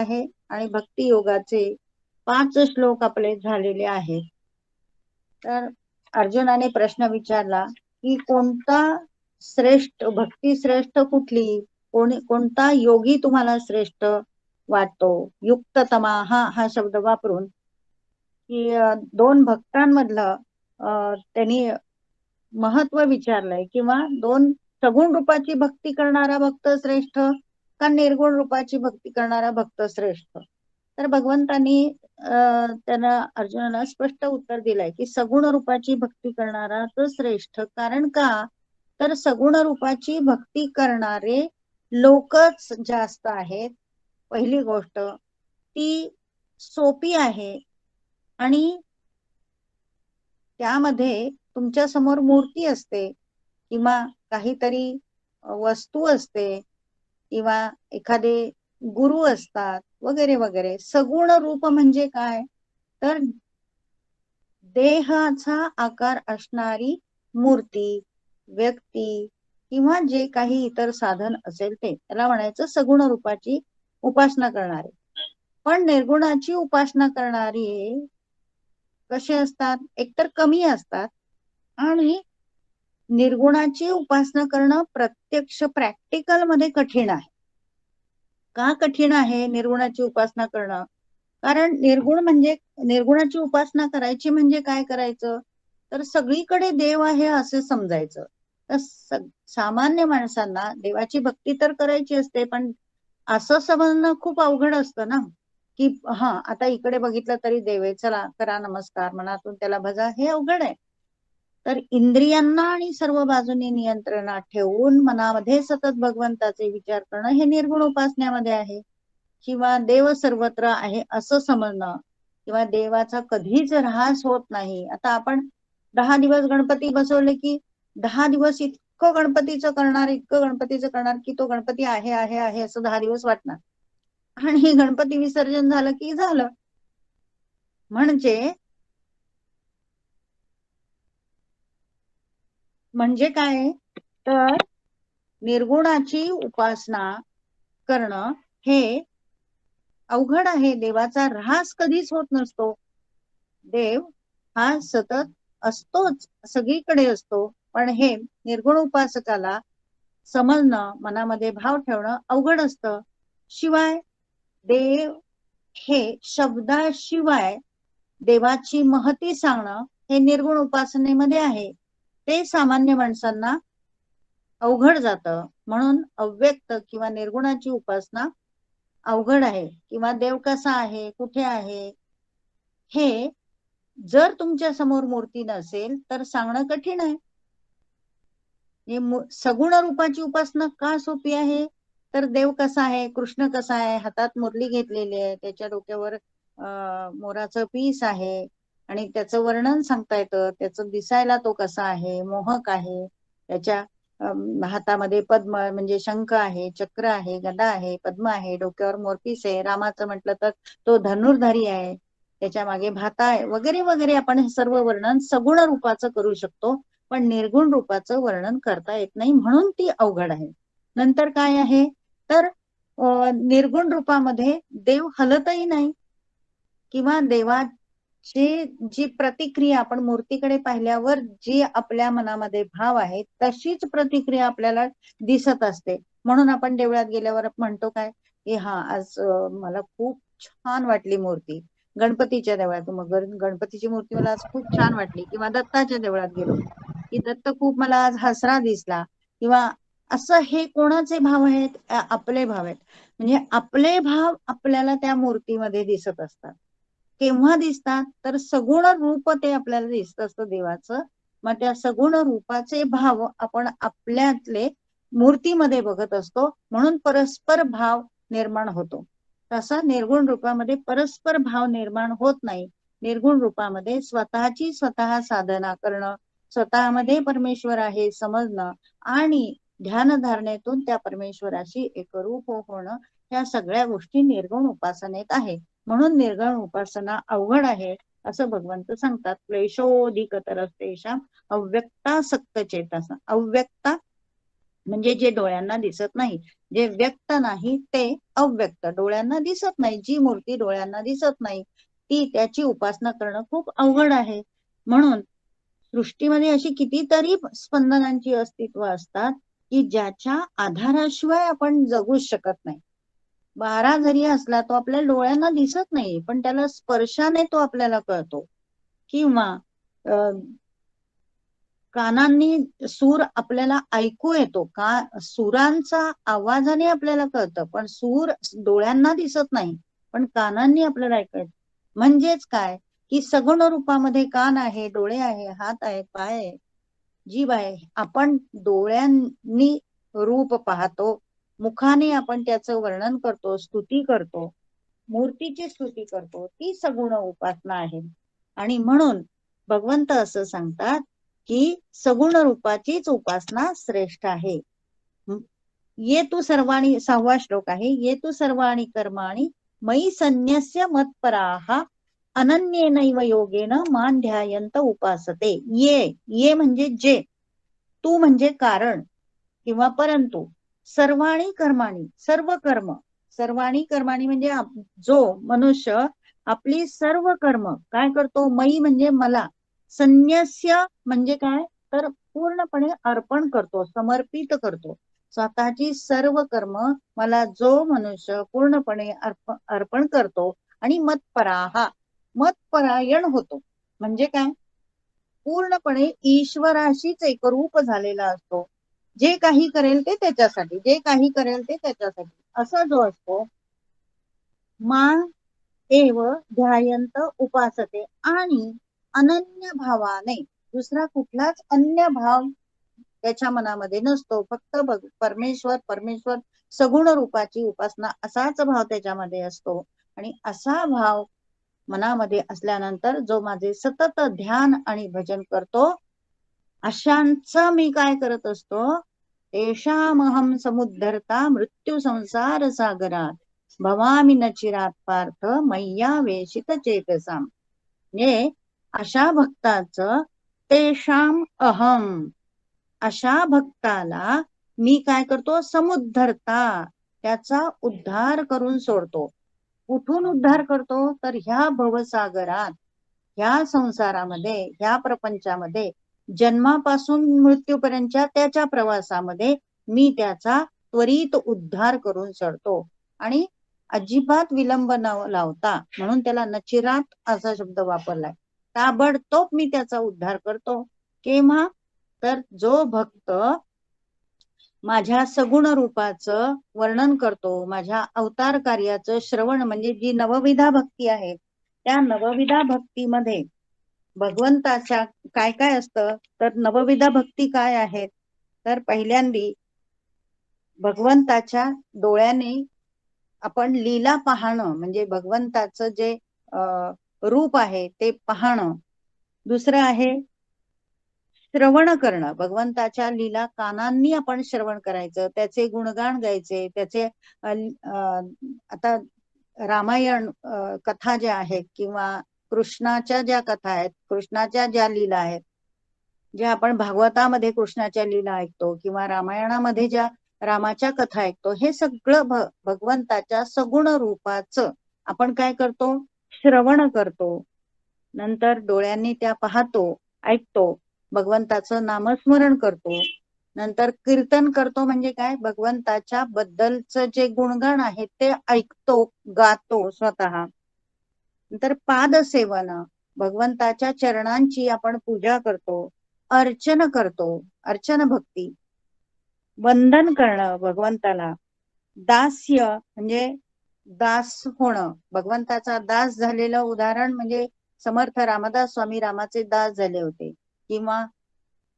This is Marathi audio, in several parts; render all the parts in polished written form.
आहे आणि भक्ती योगाचे 5 श्लोक आपले झालेले आहेत. तर अर्जुनाने प्रश्न विचारला की कोणता श्रेष्ठ भक्ती श्रेष्ठ कुठली, कोणता योगी तुम्हाला श्रेष्ठ वाटतो. युक्ततमा हा शब्द वापरून की दोन भक्तांमधलं त्यांनी महत्व विचारलंय किंवा दोन सगुण रूपाची भक्ती करणारा भक्त श्रेष्ठ का निर्गुण रूपाची भक्ती करणारा भक्त श्रेष्ठ. तर भगवंतांनी त्यांना अर्जुनाला स्पष्ट उत्तर दिलंय की सगुण रूपाची भक्ती करणारा तो श्रेष्ठ. कारण का तर सगुण रूपाची भक्ती करणारे लोकच जास्त आहेत. पहिली गोष्ट ती सोपी आहे आणि त्यामध्ये तुमच्या समोर मूर्ती असते किंवा काहीतरी वस्तू असते किंवा एखादे गुरु असतात वगैरे वगैरे. सगुण रूप म्हणजे काय तर देहाचा आकार असणारी मूर्ती, व्यक्ती किंवा जे काही इतर साधन असेल ते त्याला म्हणायचं सगुण रूपाची उपासना करणारे. पण निर्गुणाची उपासना करणारी कसे असतात, एकतर कमी असतात आणि निर्गुणाची उपासना करणं प्रत्यक्ष प्रॅक्टिकल मध्ये कठीण आहे. का कठीण आहे निर्गुणाची उपासना करणं? कारण निर्गुणाची उपासना करायची म्हणजे काय करायचं तर सगळीकडे देव आहे असे समजायचं. तर सामान्य माणसांना देवाची भक्ती तर करायची असते पण असं समजणं खूप अवघड असतं ना की आता इकडे बघितलं तरी देव आहे, चला करा नमस्कार, मनातून त्याला भजा, हे अवघड आहे. तर इंद्रियांना आणि सर्व बाजूनी नियंत्रणात ठेवून मनामध्ये सतत भगवंताचे विचार करणं हे निर्गुण उपासनेमध्ये आहे. किंवा देव सर्वत्र आहे असं समजणं किंवा देवाचा कधीच ऱ्हास होत नाही. आता आपण 10 दिवस गणपती बसवले की 10 दिवस इतकं गणपतीचं करणार की तो गणपती आहे आहे आहे असं 10 दिवस वाटणार आणि गणपती विसर्जन झालं की झालं. म्हणजे काय तर निर्गुणाची उपासना करणं हे अवघड आहे. देवाचा ऱ्हास कधीच होत नसतो. देव हा सतत असतोच, सगळीकडे असतो. पण हे निर्गुण उपासकाला समजणं, मनामध्ये भाव ठेवणं अवघड असतं. शिवाय देव हे शब्दाशिवाय देवाची महती सांगणं हे निर्गुण उपासनेमध्ये आहे. ते सामान्य माणसांना अवघड जातं. म्हणून अव्यक्त किंवा निर्गुणाची उपासना अवघड आहे. किंवा देव कसा आहे, कुठे आहे, हे जर तुमच्या समोर मूर्ती नसेल तर सांगणं कठीण आहे. सगुण रूपाची उपासना का सोपी आहे तर देव कसा आहे, कृष्ण कसा आहे, हातात मुरली घेतलेली आहे, त्याच्या डोक्यावर मोराचं पीस आहे आणि त्याचं वर्णन सांगता येतं. त्याचं दिसायला तो कसा आहे, मोहक आहे. त्याच्या हातामध्ये पद्म म्हणजे शंख आहे, चक्र आहे, गदा आहे, पद्म आहे, डोक्यावर मोरपीस आहे. रामाचं म्हटलं तर तो धनुर्धारी आहे, त्याच्या मागे भाता आहे वगैरे वगैरे. आपण हे सर्व वर्णन सगुण रूपाचं करू शकतो पण निर्गुण रूपाचं वर्णन करता येत नाही, म्हणून ती अवघड आहे. नंतर काय आहे तर निर्गुण रूपामध्ये देव हलतही नाही किंवा देवाची जी प्रतिक्रिया आपण मूर्तीकडे पाहिल्यावर जी आपल्या मनामध्ये भाव आहे तशीच प्रतिक्रिया आपल्याला दिसत असते. म्हणून आपण देवळात गेल्यावर म्हणतो काय की आज मला खूप छान वाटली मूर्ती. गणपतीच्या देवळात मग गणपतीची मूर्ती मला आज खूप छान वाटली. किंवा दत्ताच्या देवळात गेलो की दत्त खूप मला आज हसरा दिसला. किंवा असं हे कोणाचे भाव आहेत, आपले भाव आहेत. म्हणजे आपले भाव आपल्याला त्या मूर्तीमध्ये दिसत असतात. केव्हा दिसतात तर सगुण रूप ते आपल्याला दिसत असतं देवाचं. मग त्या सगुण रूपाचे भाव आपण आपल्यातले मूर्तीमध्ये बघत असतो, म्हणून परस्पर भाव निर्माण होतो. तसा निर्गुण रूपामध्ये परस्पर भाव निर्माण होत नाही. निर्गुण रूपामध्ये स्वतःची स्वतः साधना करणं, स्वतःमध्ये परमेश्वर आहे समजणं आणि ध्यानधारणेतून त्या परमेश्वराशी एकरूप होणं, या सगळ्या गोष्टी निर्गुण उपासनेत आहे. म्हणून निर्गुण उपासना अवघड आहे असं भगवंत सांगतात. क्लेशोधिकतरस्तेषां अव्यक्तासक्त चेतसा. अव्यक्ता म्हणजे जे डोळ्यांना दिसत नाही. जे व्यक्त नाही ते अव्यक्त, डोळ्यांना दिसत नाही, जी मूर्ती डोळ्यांना दिसत नाही ती त्याची उपासना करणं खूप अवघड आहे. म्हणून सृष्टीमध्ये अशी कितीतरी स्पंदनांची अस्तित्व असतात की ज्याच्या आधाराशिवाय आपण जगूच शकत नाही. वारा जरी असला तो आपल्या डोळ्यांना दिसत नाही, पण त्याला स्पर्शाने तो आपल्याला कळतो. किंवा कानांनी सूर आपल्याला ऐकू येतो, का सुरांचा आवाजाने आपल्याला कळतं, पण सूर डोळ्यांना दिसत नाही, पण कानांनी आपल्याला ऐकू येतं. म्हणजेच काय की सगुण रूपामध्ये कान आहे, डोळे आहे, हात आहे, पाय आहे, जीभ आहे. आपण डोळ्यांनी रूप पाहतो, मुखाने आपण त्याचं वर्णन करतो, स्तुती करतो, मूर्तीची स्तुती करतो, ती सगुण उपासना आहे. आणि म्हणून भगवंत असं सांगतात की सगुण रूपाचीच उपासना श्रेष्ठ आहे. ये तू सर्वाणी, 6वा श्लोक आहे, ये तू सर्वाणी कर्माणी मयि संन्यस्य मत्पराः अनन्येनैव योगेन मां ध्यायन्त उपासते. ये म्हणजे जे, तू म्हणजे कारण किंवा परंतु, सर्वाणी कर्माणी सर्व कर्म, सर्वाणी कर्माणी म्हणजे जो मनुष्य आपली सर्व कर्म काय करतो, मयी म्हणजे मला, संन्यस्य म्हणजे काय तर पूर्णपणे अर्पण करतो, समर्पित करतो. स्वतःची सर्व कर्म मला जो मनुष्य पूर्णपणे अर्पण करतो आणि मत्पराहा, मतपरायण होतो, म्हणजे काय पूर्णपणे ईश्वराशीच एकरूप झालेला असतो. जे काही करेल ते त्याच्यासाठी, जे काही करेल ते त्याच्यासाठी, असा जो असतो, मां एव ध्यायंत उपासते, आणि अनन्य भावाने, दुसरा कुठलाच अन्य भाव त्याच्या मनामध्ये नसतो, फक्त परमेश्वर परमेश्वर सगुण रूपाची उपासना असाच भाव त्याच्यामध्ये असतो. आणि असा भाव मनामध्ये असल्यानंतर जो माझे सतत ध्यान आणि भजन करतो, अशांचा मी काय करत असतो, तेषामहं समुद्धरता मृत्यू संसार सागरात भवामी न चिरात पार्थ मय्या वेशित चेतसाम. म्हणजे अशा भक्ताचं, तेषाम अहम, अशा भक्ताला मी काय करतो, समुद्धरता, त्याचा उद्धार करून सोडतो. कुठून उद्धार करतो तर ह्या भवसागरात, ह्या संसारामध्ये, ह्या प्रपंचामध्ये, जन्मापासून मृत्यूपर्यंतच्या त्याच्या प्रवासामध्ये मी त्याचा त्वरित उद्धार करून सोडतो. आणि अजिबात विलंब न लावता, म्हणून त्याला नचिरात असा शब्द वापरलाय, ताबडतोब मी त्याचा उद्धार करतो. केव्हा तर जो भक्त माझ्या सगुण रूपाचं वर्णन करतो, माझ्या अवतार कार्याचं श्रवण, म्हणजे जी नवविधा भक्ती आहे, त्या नवविधा भक्तीमध्ये भगवंताच्या काय काय असतं तर नवविधा भक्ती काय आहेत तर पहिल्यांदी भगवंताच्या डोळ्याने आपण लीला पाहणं, म्हणजे भगवंताचं जे रूप आहे ते पाहणं. दुसरं आहे श्रवण करणं, भगवंताच्या लीला कानांनी आपण श्रवण करायचं, त्याचे गुणगान गायचे, त्याचे आता रामायण कथा ज्या आहेत किंवा कृष्णाच्या ज्या कथा आहेत, कृष्णाच्या ज्या लीला आहेत, ज्या आपण भागवतामध्ये कृष्णाच्या लीला ऐकतो किंवा रामायणामध्ये ज्या रामाच्या कथा ऐकतो, हे सगळं भगवंताच्या सगुण रूपाचं आपण काय करतो, श्रवण करतो. नंतर डोळ्यांनी त्या पाहतो, ऐकतो, भगवंताचं नामस्मरण करतो. नंतर कीर्तन करतो, म्हणजे काय भगवंताच्या बद्दलचं जे गुणगान आहे ते ऐकतो, गातो स्वतः. नंतर पादसेवन, भगवंताच्या चरणांची आपण पूजा करतो, अर्चन करतो, अर्चन भक्ती. वंदन करणं भगवंताला. दास्य म्हणजे दास होणं, भगवंताचा दास झालेलं उदाहरण म्हणजे समर्थ रामदास स्वामी रामाचे दास झाले होते, किंवा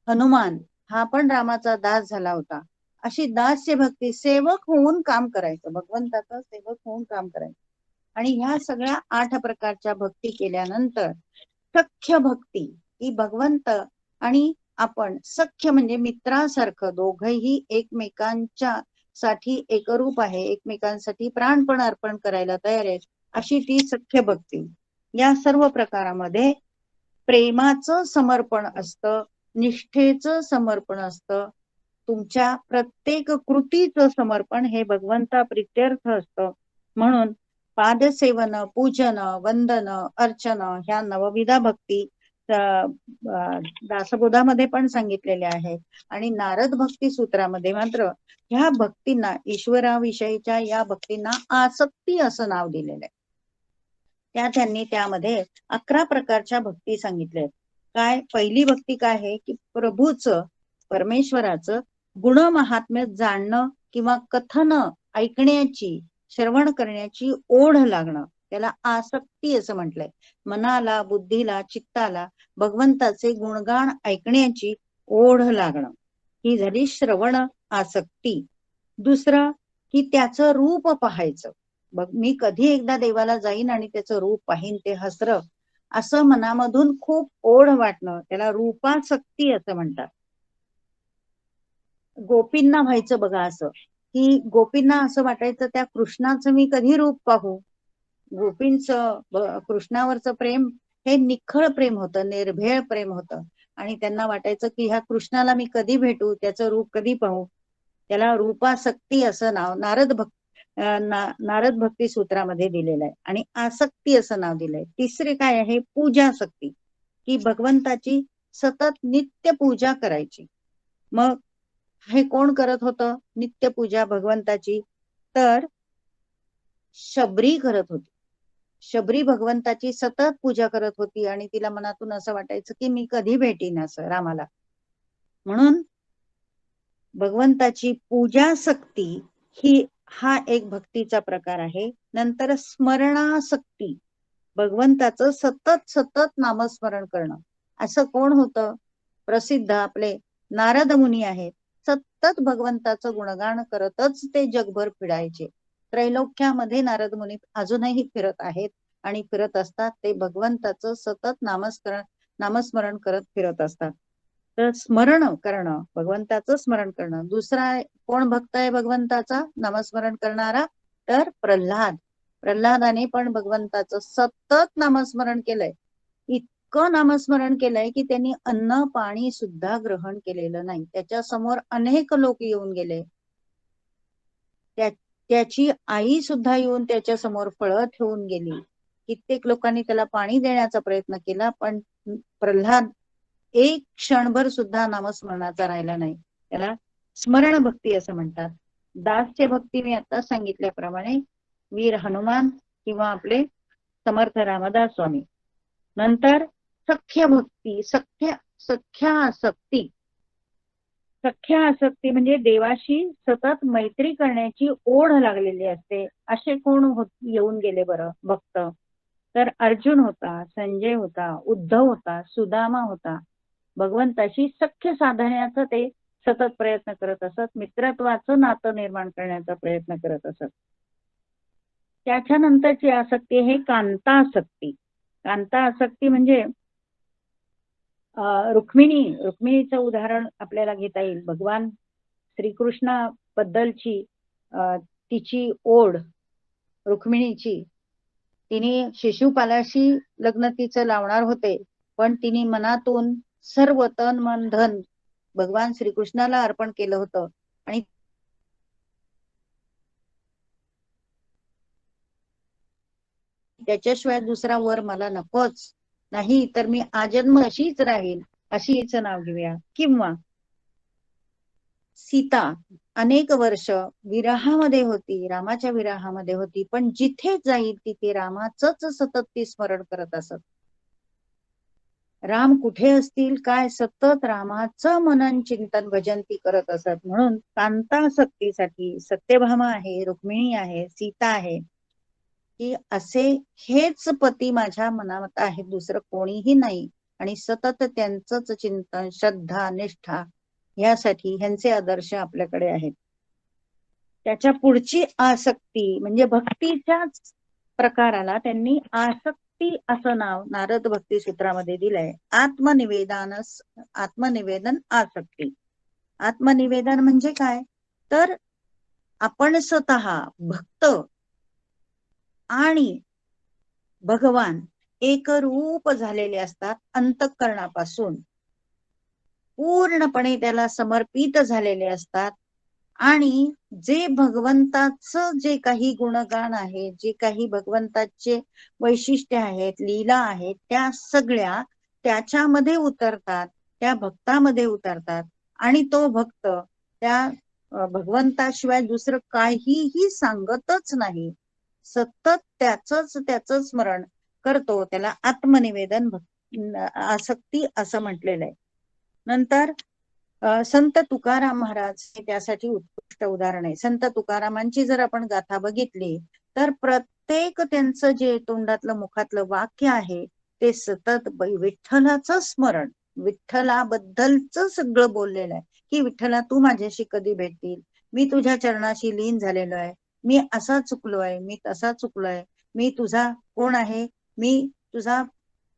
हनुमान हा पण रामाचा दास झाला होता. अशी दास्य भक्ती, सेवक होऊन काम करायचं, भगवंताचं सेवक होऊन काम करायचं. आणि ह्या सगळ्या 8 प्रकारच्या भक्ती केल्यानंतर सख्य भक्ती, ही भगवंत आणि आपण सख्य म्हणजे मित्रासारखं, दोघही एकमेकांच्या साठी एकरूप आहे, एकमेकांसाठी प्राणपण अर्पण करायला तयार आहे, अशी ती सख्य भक्ती. या सर्व प्रकारामध्ये प्रेमाचं समर्पण असतं, निष्ठेचं समर्पण असतं. तुमच्या प्रत्येक कृतीचं समर्पण हे भगवंता प्रित्यर्थ असतं. म्हणून पादसेवन, पूजन, वंदन, अर्चन ह्या नवविधा भक्ती दासबोधामध्ये पण सांगितलेल्या आहेत. आणि नारद भक्ती सूत्रामध्ये मात्र ह्या भक्तींना, ईश्वराविषयीच्या या भक्तींना आसक्ती असं नाव दिलेलं आहे. त्यांनी त्यामध्ये 11 प्रकारच्या भक्ती सांगितल्या. काय पहिली भक्ती काय आहे की प्रभूचं, परमेश्वराचं गुण महात्म्य जाणणं किंवा कथन ऐकण्याची, श्रवण करण्याची ओढ लागणं, त्याला आसक्ती असं म्हटलंय. मनाला, बुद्धीला, चित्ताला भगवंताचे गुणगान ऐकण्याची ओढ लागणं, ही झाली श्रवण आसक्ती. दुसरं की त्याचं रूप पाहायचं. मी कधी एकदा देवाला जाईन आणि त्याचं रूप पाहीन, ते हसर, असं मनामधून खूप ओढ वाटणं, त्याला रूपासक्ती असं म्हणतात. गोपींना व्हायचं बघा असं, की गोपींना असं वाटायचं त्या कृष्णाचं मी कधी रूप पाहू. गोपींचं कृष्णावरचं प्रेम हे निखळ प्रेम होतं, निर्भेळ प्रेम होतं. आणि त्यांना वाटायचं की ह्या कृष्णाला मी कधी भेटू, त्याचं रूप कधी पाहू. त्याला रूपासक्ती असं नाव नारद भक्ती सूत्रामध्ये दिलेलं आहे. आणि आसक्ती असं नाव दिलंय. तिसरे काय आहे, पूजासक्ती, की भगवंताची सतत नित्य पूजा करायची. मग हे कोण करत होतं नित्य पूजा भगवंताची? तर शबरी करत होती. शबरी भगवंताची सतत पूजा करत होती आणि तिला मनातून असं वाटायचं की मी कधी भेटीन असं रामाला. म्हणून भगवंताची पूजासक्ती हा एक भक्तीचा प्रकार आहे. नंतर स्मरणासक्ती, भगवंताचं सतत सतत नामस्मरण करणं. असं कोण होतं? प्रसिद्ध आपले नारद मुनी आहेत. सतत भगवंताचं गुणगान करतच ते जगभर फिरायचे. त्रैलोक्यामध्ये नारद मुनी अजूनही फिरत आहेत आणि फिरत असतात. ते भगवंताचं सतत नामस्मरण करत फिरत असतात. तर स्मरण करणं, भगवंताचं स्मरण करणं. दुसरा कोण भक्त आहे भगवंताचा नामस्मरण करणारा? तर प्रल्हादाने पण भगवंताचं सतत नामस्मरण केलंय. इतकं नामस्मरण केलंय की त्यांनी अन्न पाणी सुद्धा ग्रहण केलेलं नाही. त्याच्या समोर अनेक लोक येऊन गेले. त्याची आई सुद्धा येऊन त्याच्या समोर फळं ठेवून गेली. कित्येक लोकांनी त्याला पाणी देण्याचा प्रयत्न केला, पण प्रल्हाद एक क्षणभर सुद्धा नामस्मरणाचा राहिला नाही. त्याला स्मरण भक्ती असं म्हणतात. दास्य भक्ती मी आता सांगितल्याप्रमाणे वीर हनुमान किंवा आपले समर्थ रामदास स्वामी. नंतर सख्य भक्ती, सख्या आसक्ती म्हणजे देवाशी सतत मैत्री करण्याची ओढ लागलेली असते. असे कोण येऊन गेले बरं भक्त? तर अर्जुन होता, संजय होता, उद्धव होता, सुदामा होता. भगवंताशी सख्य साधण्याचा ते सतत प्रयत्न करत असत. मित्रत्वाचं नातं निर्माण करण्याचा प्रयत्न करत असत. त्याच्यानंतरची आसक्ती आहे कांतासक्ती. कांतासक्ती म्हणजे रुक्मिणीचं उदाहरण आपल्याला घेता येईल. भगवान श्रीकृष्णाबद्दलची तिची ओढ रुक्मिणीची, तिने शिशुपालाशी लग्न तिचं लावणार होते, पण तिने मनातून सर्व तन मन धन भगवान श्रीकृष्णाला अर्पण केलं होतं. आणि त्याच्याशिवाय दुसरा वर मला नकोच, नाही तर मी आजन्म अशीच राहील, अशी हिचं नाव घेऊया. किंवा सीता अनेक वर्ष विरहामध्ये होती, रामाच्या विरहामध्ये होती, पण जिथे जाईल तिथे रामाचंच सतत ती स्मरण करत असत. राम कुठे असतील काय, सतत रामाचं मनन चिंतन भजन ती करत असत. म्हणून कांतासक्तीसाठी सत्यभामा आहे, रुक्मिणी आहे, सीता आहे, की असे हेच पती माझ्या मनात आहे, दुसरं कोणीही नाही. आणि सतत त्यांचंच चिंतन, श्रद्धा, निष्ठा यासाठी ह्यांचे आदर्श आपल्याकडे आहेत. त्याच्या पुढची आसक्ती म्हणजे भक्तीच्याच प्रकाराला त्यांनी आसक्ती असं नाव नारद भक्ती सूत्रामध्ये दिलंय. आत्मनिवेदन आसक्ती. आत्मनिवेदन म्हणजे काय? तर आपण स्वतः भक्त आणि भगवान एकरूप झालेले असतात अंतःकरणापासून. पूर्णपणे त्याला समर्पित झालेले असतात आणि जे भगवंताचं जे काही गुणगान आहे, जे काही भगवंताचे वैशिष्ट्य आहेत, लीला आहेत, त्या सगळ्या त्याच्यामध्ये उतरतात, त्या भक्तामध्ये उतरतात आणि तो भक्त त्या भगवंताशिवाय दुसरं काहीही सांगतच नाही, सतत त्याच स्मरण करतो. त्याला आत्मनिवेदन आसक्ती असं म्हटलेलं आहे. नंतर संत तुकाराम महाराज हे त्यासाठी उत्कृष्ट उदाहरण आहे. संत तुकारामांची जर आपण गाथा बघितली तर प्रत्येक त्यांचं जे तोंडातलं मुखातलं वाक्य आहे ते सतत विठ्ठलाचं स्मरण, विठ्ठलाबद्दलच सगळं बोललेलं आहे की विठ्ठला तू माझ्याशी कधी भेटतील, मी तुझ्या चरणाशी लीन झालेलो आहे, मी असा चुकलो आहे, मी तसा चुकलोय, मी तुझा कोण आहे, मी तुझा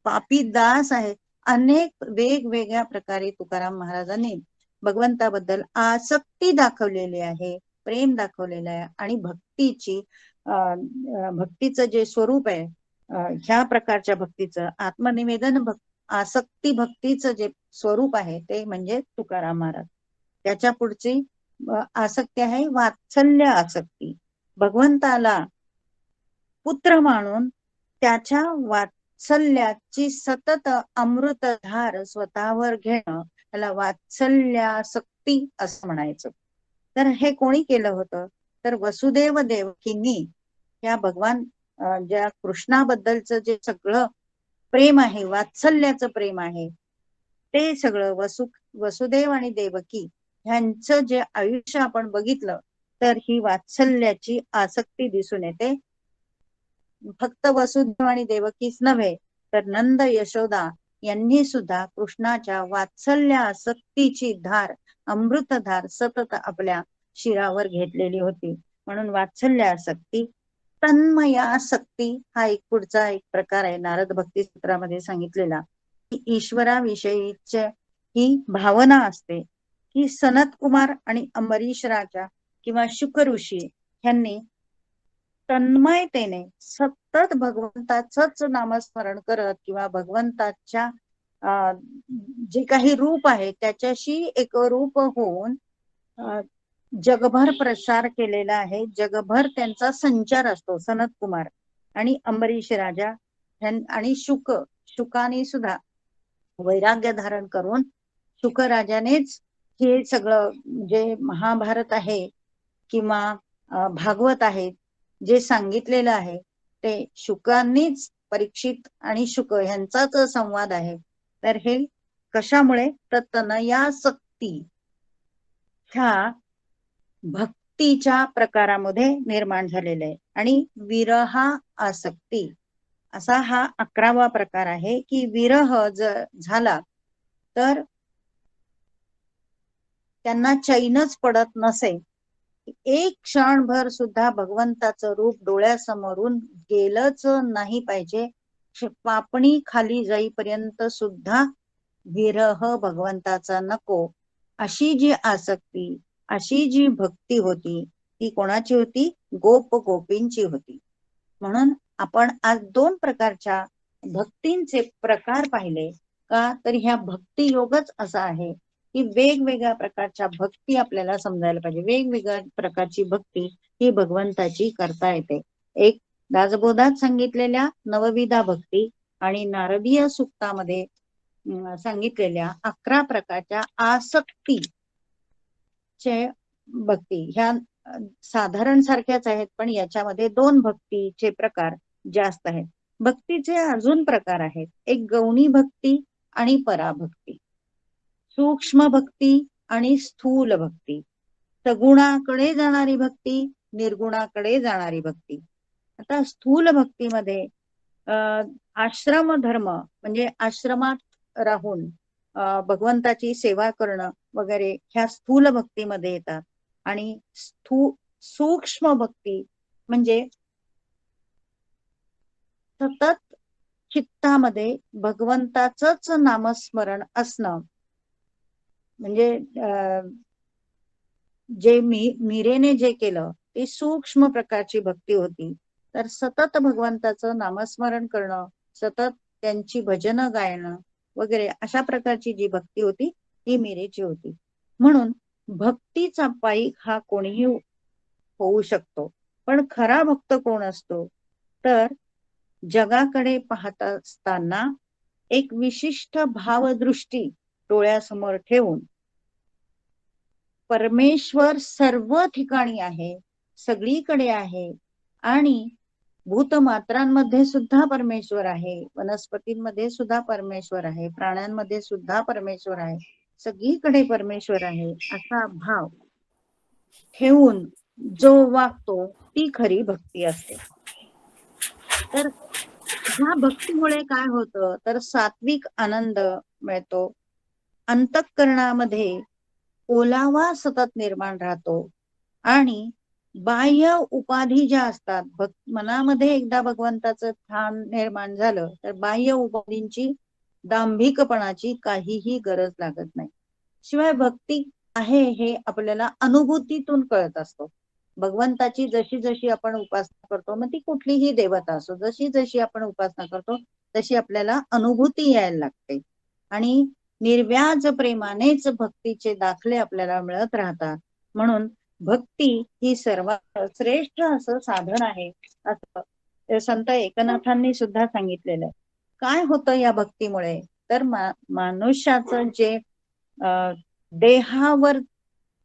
पापी दास आहे. अनेक वेगवेगळ्या प्रकारे तुकाराम महाराजांनी भगवंताबद्दल आसक्ती दाखवलेली आहे, प्रेम दाखवलेलं आहे आणि भक्तीचं जे स्वरूप आहे, ह्या प्रकारच्या भक्तीचं आत्मनिवेदन आसक्ती भक्तीचं जे स्वरूप आहे ते म्हणजे तुकाराम महाराज. त्याच्या पुढची आसक्ती आहे वात्सल्य आसक्ती. भगवंताला पुत्र मानून त्याच्या वात्सल्याची सतत अमृतधार स्वतःवर घेणं, त्याला वात्सल्यासक्ती असं म्हणायचं. तर हे कोणी केलं होतं तर वसुदेव देवकींनी या भगवान ज्या कृष्णाबद्दलचं जे सगळं प्रेम आहे, वात्सल्याचं प्रेम आहे, ते सगळं वसुदेव आणि देवकी ह्यांचं जे आयुष्य आपण बघितलं तर ही वात्सल्याची आसक्ती दिसून येते. फक्त वसुदेव आणि देवकीच नव्हे तर नंद यशोदा यांनी सुद्धा कृष्णाच्या वात्सल्य आसक्तीची धार, अमृतधार सतत आपल्या शिरावर घेतलेली होती. म्हणून वात्सल्य आसक्ती. तन्मयासक्ती हा एक पुढचा एक प्रकार आहे नारद भक्ती सूत्रामध्ये सांगितलेला, की ईश्वराविषयीच ही भावना असते की सनत कुमार आणि अंबरीश राजा किंवा शुक ऋषी यांनी तन्मयतेने सतत भगवंताचंच नामस्मरण करत किंवा भगवंताच्या जे काही रूप आहे त्याच्याशी एक रूप होऊन जगभर प्रसार केलेला आहे. जगभर त्यांचा संचार असतो. सनत कुमार आणि अंबरीश राजा आणि शुकाने सुद्धा वैराग्य धारण करून शुक राजानेच हे सगळं जे महाभारत आहे किंवा भागवत आहे जे सांगितलेलं आहे ते शुकांनीच, परीक्षित आणि शुक यांचाच संवाद आहे. तर हे कशामुळे तर तनयासक्ती ह्या भक्तीच्या प्रकारामध्ये निर्माण झालेलं आहे. आणि विरहा आसक्ती असा हा 11वा प्रकार आहे की विरह जर झाला तर त्यांना चैनच पडत नसे, एक क्षणभर सुद्धा भगवंताचं रूप डोळ्यासमोरून गेलंच नाही पाहिजे, पापणी खाली जाईपर्यंत सुद्धा विरह भगवंताचा नको, अशी जी आसक्ती, अशी जी भक्ती होती ती कोणाची होती? गोप गोपींची होती. म्हणून आपण आज 2 प्रकारच्या भक्तींचे प्रकार पाहिले का, तर ह्या भक्ती योगच असा आहे की वेगवेगळ्या प्रकारच्या भक्ती आपल्याला समजायला पाहिजे. वेगवेगळ्या प्रकारची भक्ती ही भगवंताची करता येते. एक दासबोधात सांगितलेल्या नवविधा भक्ती आणि नारदीय सूक्तामध्ये सांगितलेल्या 11 प्रकारच्या आसक्तीचे भक्ती ह्या साधारण सारख्याच आहेत, पण याच्यामध्ये 2 भक्तीचे प्रकार जास्त आहेत. भक्तीचे अजून प्रकार आहेत. एक गौणी भक्ती आणि पराभक्ती, सूक्ष्म भक्ती आणि स्थूल भक्ती, सगुणाकडे जाणारी भक्ती, निर्गुणाकडे जाणारी भक्ती. आता स्थूल भक्तीमध्ये आश्रम धर्म म्हणजे आश्रमात राहून भगवंताची सेवा करणं वगैरे ह्या स्थूल भक्तीमध्ये येतात. आणि सूक्ष्म भक्ती म्हणजे सतत चित्तामध्ये भगवंताचंच नामस्मरण असणं, म्हणजे जे मीरेने जे केलं ते सूक्ष्म प्रकारची भक्ती होती. तर सतत भगवंताचं नामस्मरण करणं, सतत त्यांची भजन गायणं वगैरे अशा प्रकारची जी भक्ती होती ही मीरेची होती. म्हणून भक्तीचा पायी हा कोणीही होऊ शकतो. पण खरा भक्त कोण असतो? तर जगाकडे पाहत असताना एक विशिष्ट भावदृष्टी डोळ्यासमोर ठेवून परमेश्वर सर्व ठिकाणी आहे, सगळीकडे आहे आणि भूतमात्रांमध्ये सुद्धा परमेश्वर आहे, वनस्पतींमध्ये सुद्धा परमेश्वर आहे, प्राण्यांमध्ये सुद्धा परमेश्वर आहे, सगळीकडे परमेश्वर आहे असा भाव ठेवून जो वागतो ती खरी भक्ती असते. तर ह्या भक्तीमुळे काय होतं तर सात्विक आनंद मिळतो, अंतःकरणामध्ये ओलावा सतत निर्माण राहतो आणि बाह्य उपाधी ज्या असतात, मनामध्ये एकदा भगवंताचं स्थान निर्माण झालं तर बाह्य उपाधींची, दांभिकपणाची काहीही गरज लागत नाही. शिवाय भक्ती आहे हे आपल्याला अनुभूतीतून कळत असतो. भगवंताची जशी जशी आपण उपासना करतो, मग ती कुठलीही देवता असो, जशी जशी आपण उपासना करतो तशी आपल्याला अनुभूती यायला लागते आणि निर्व्याज प्रेमानेच भक्तीचे दाखले आपल्याला मिळत राहतात. म्हणून भक्ती ही सर्वात श्रेष्ठ असं साधन आहे असं संत एकनाथांनी सुद्धा सांगितलेलं आहे. काय होतं या भक्तीमुळे तर मनुष्याचं जे देहावर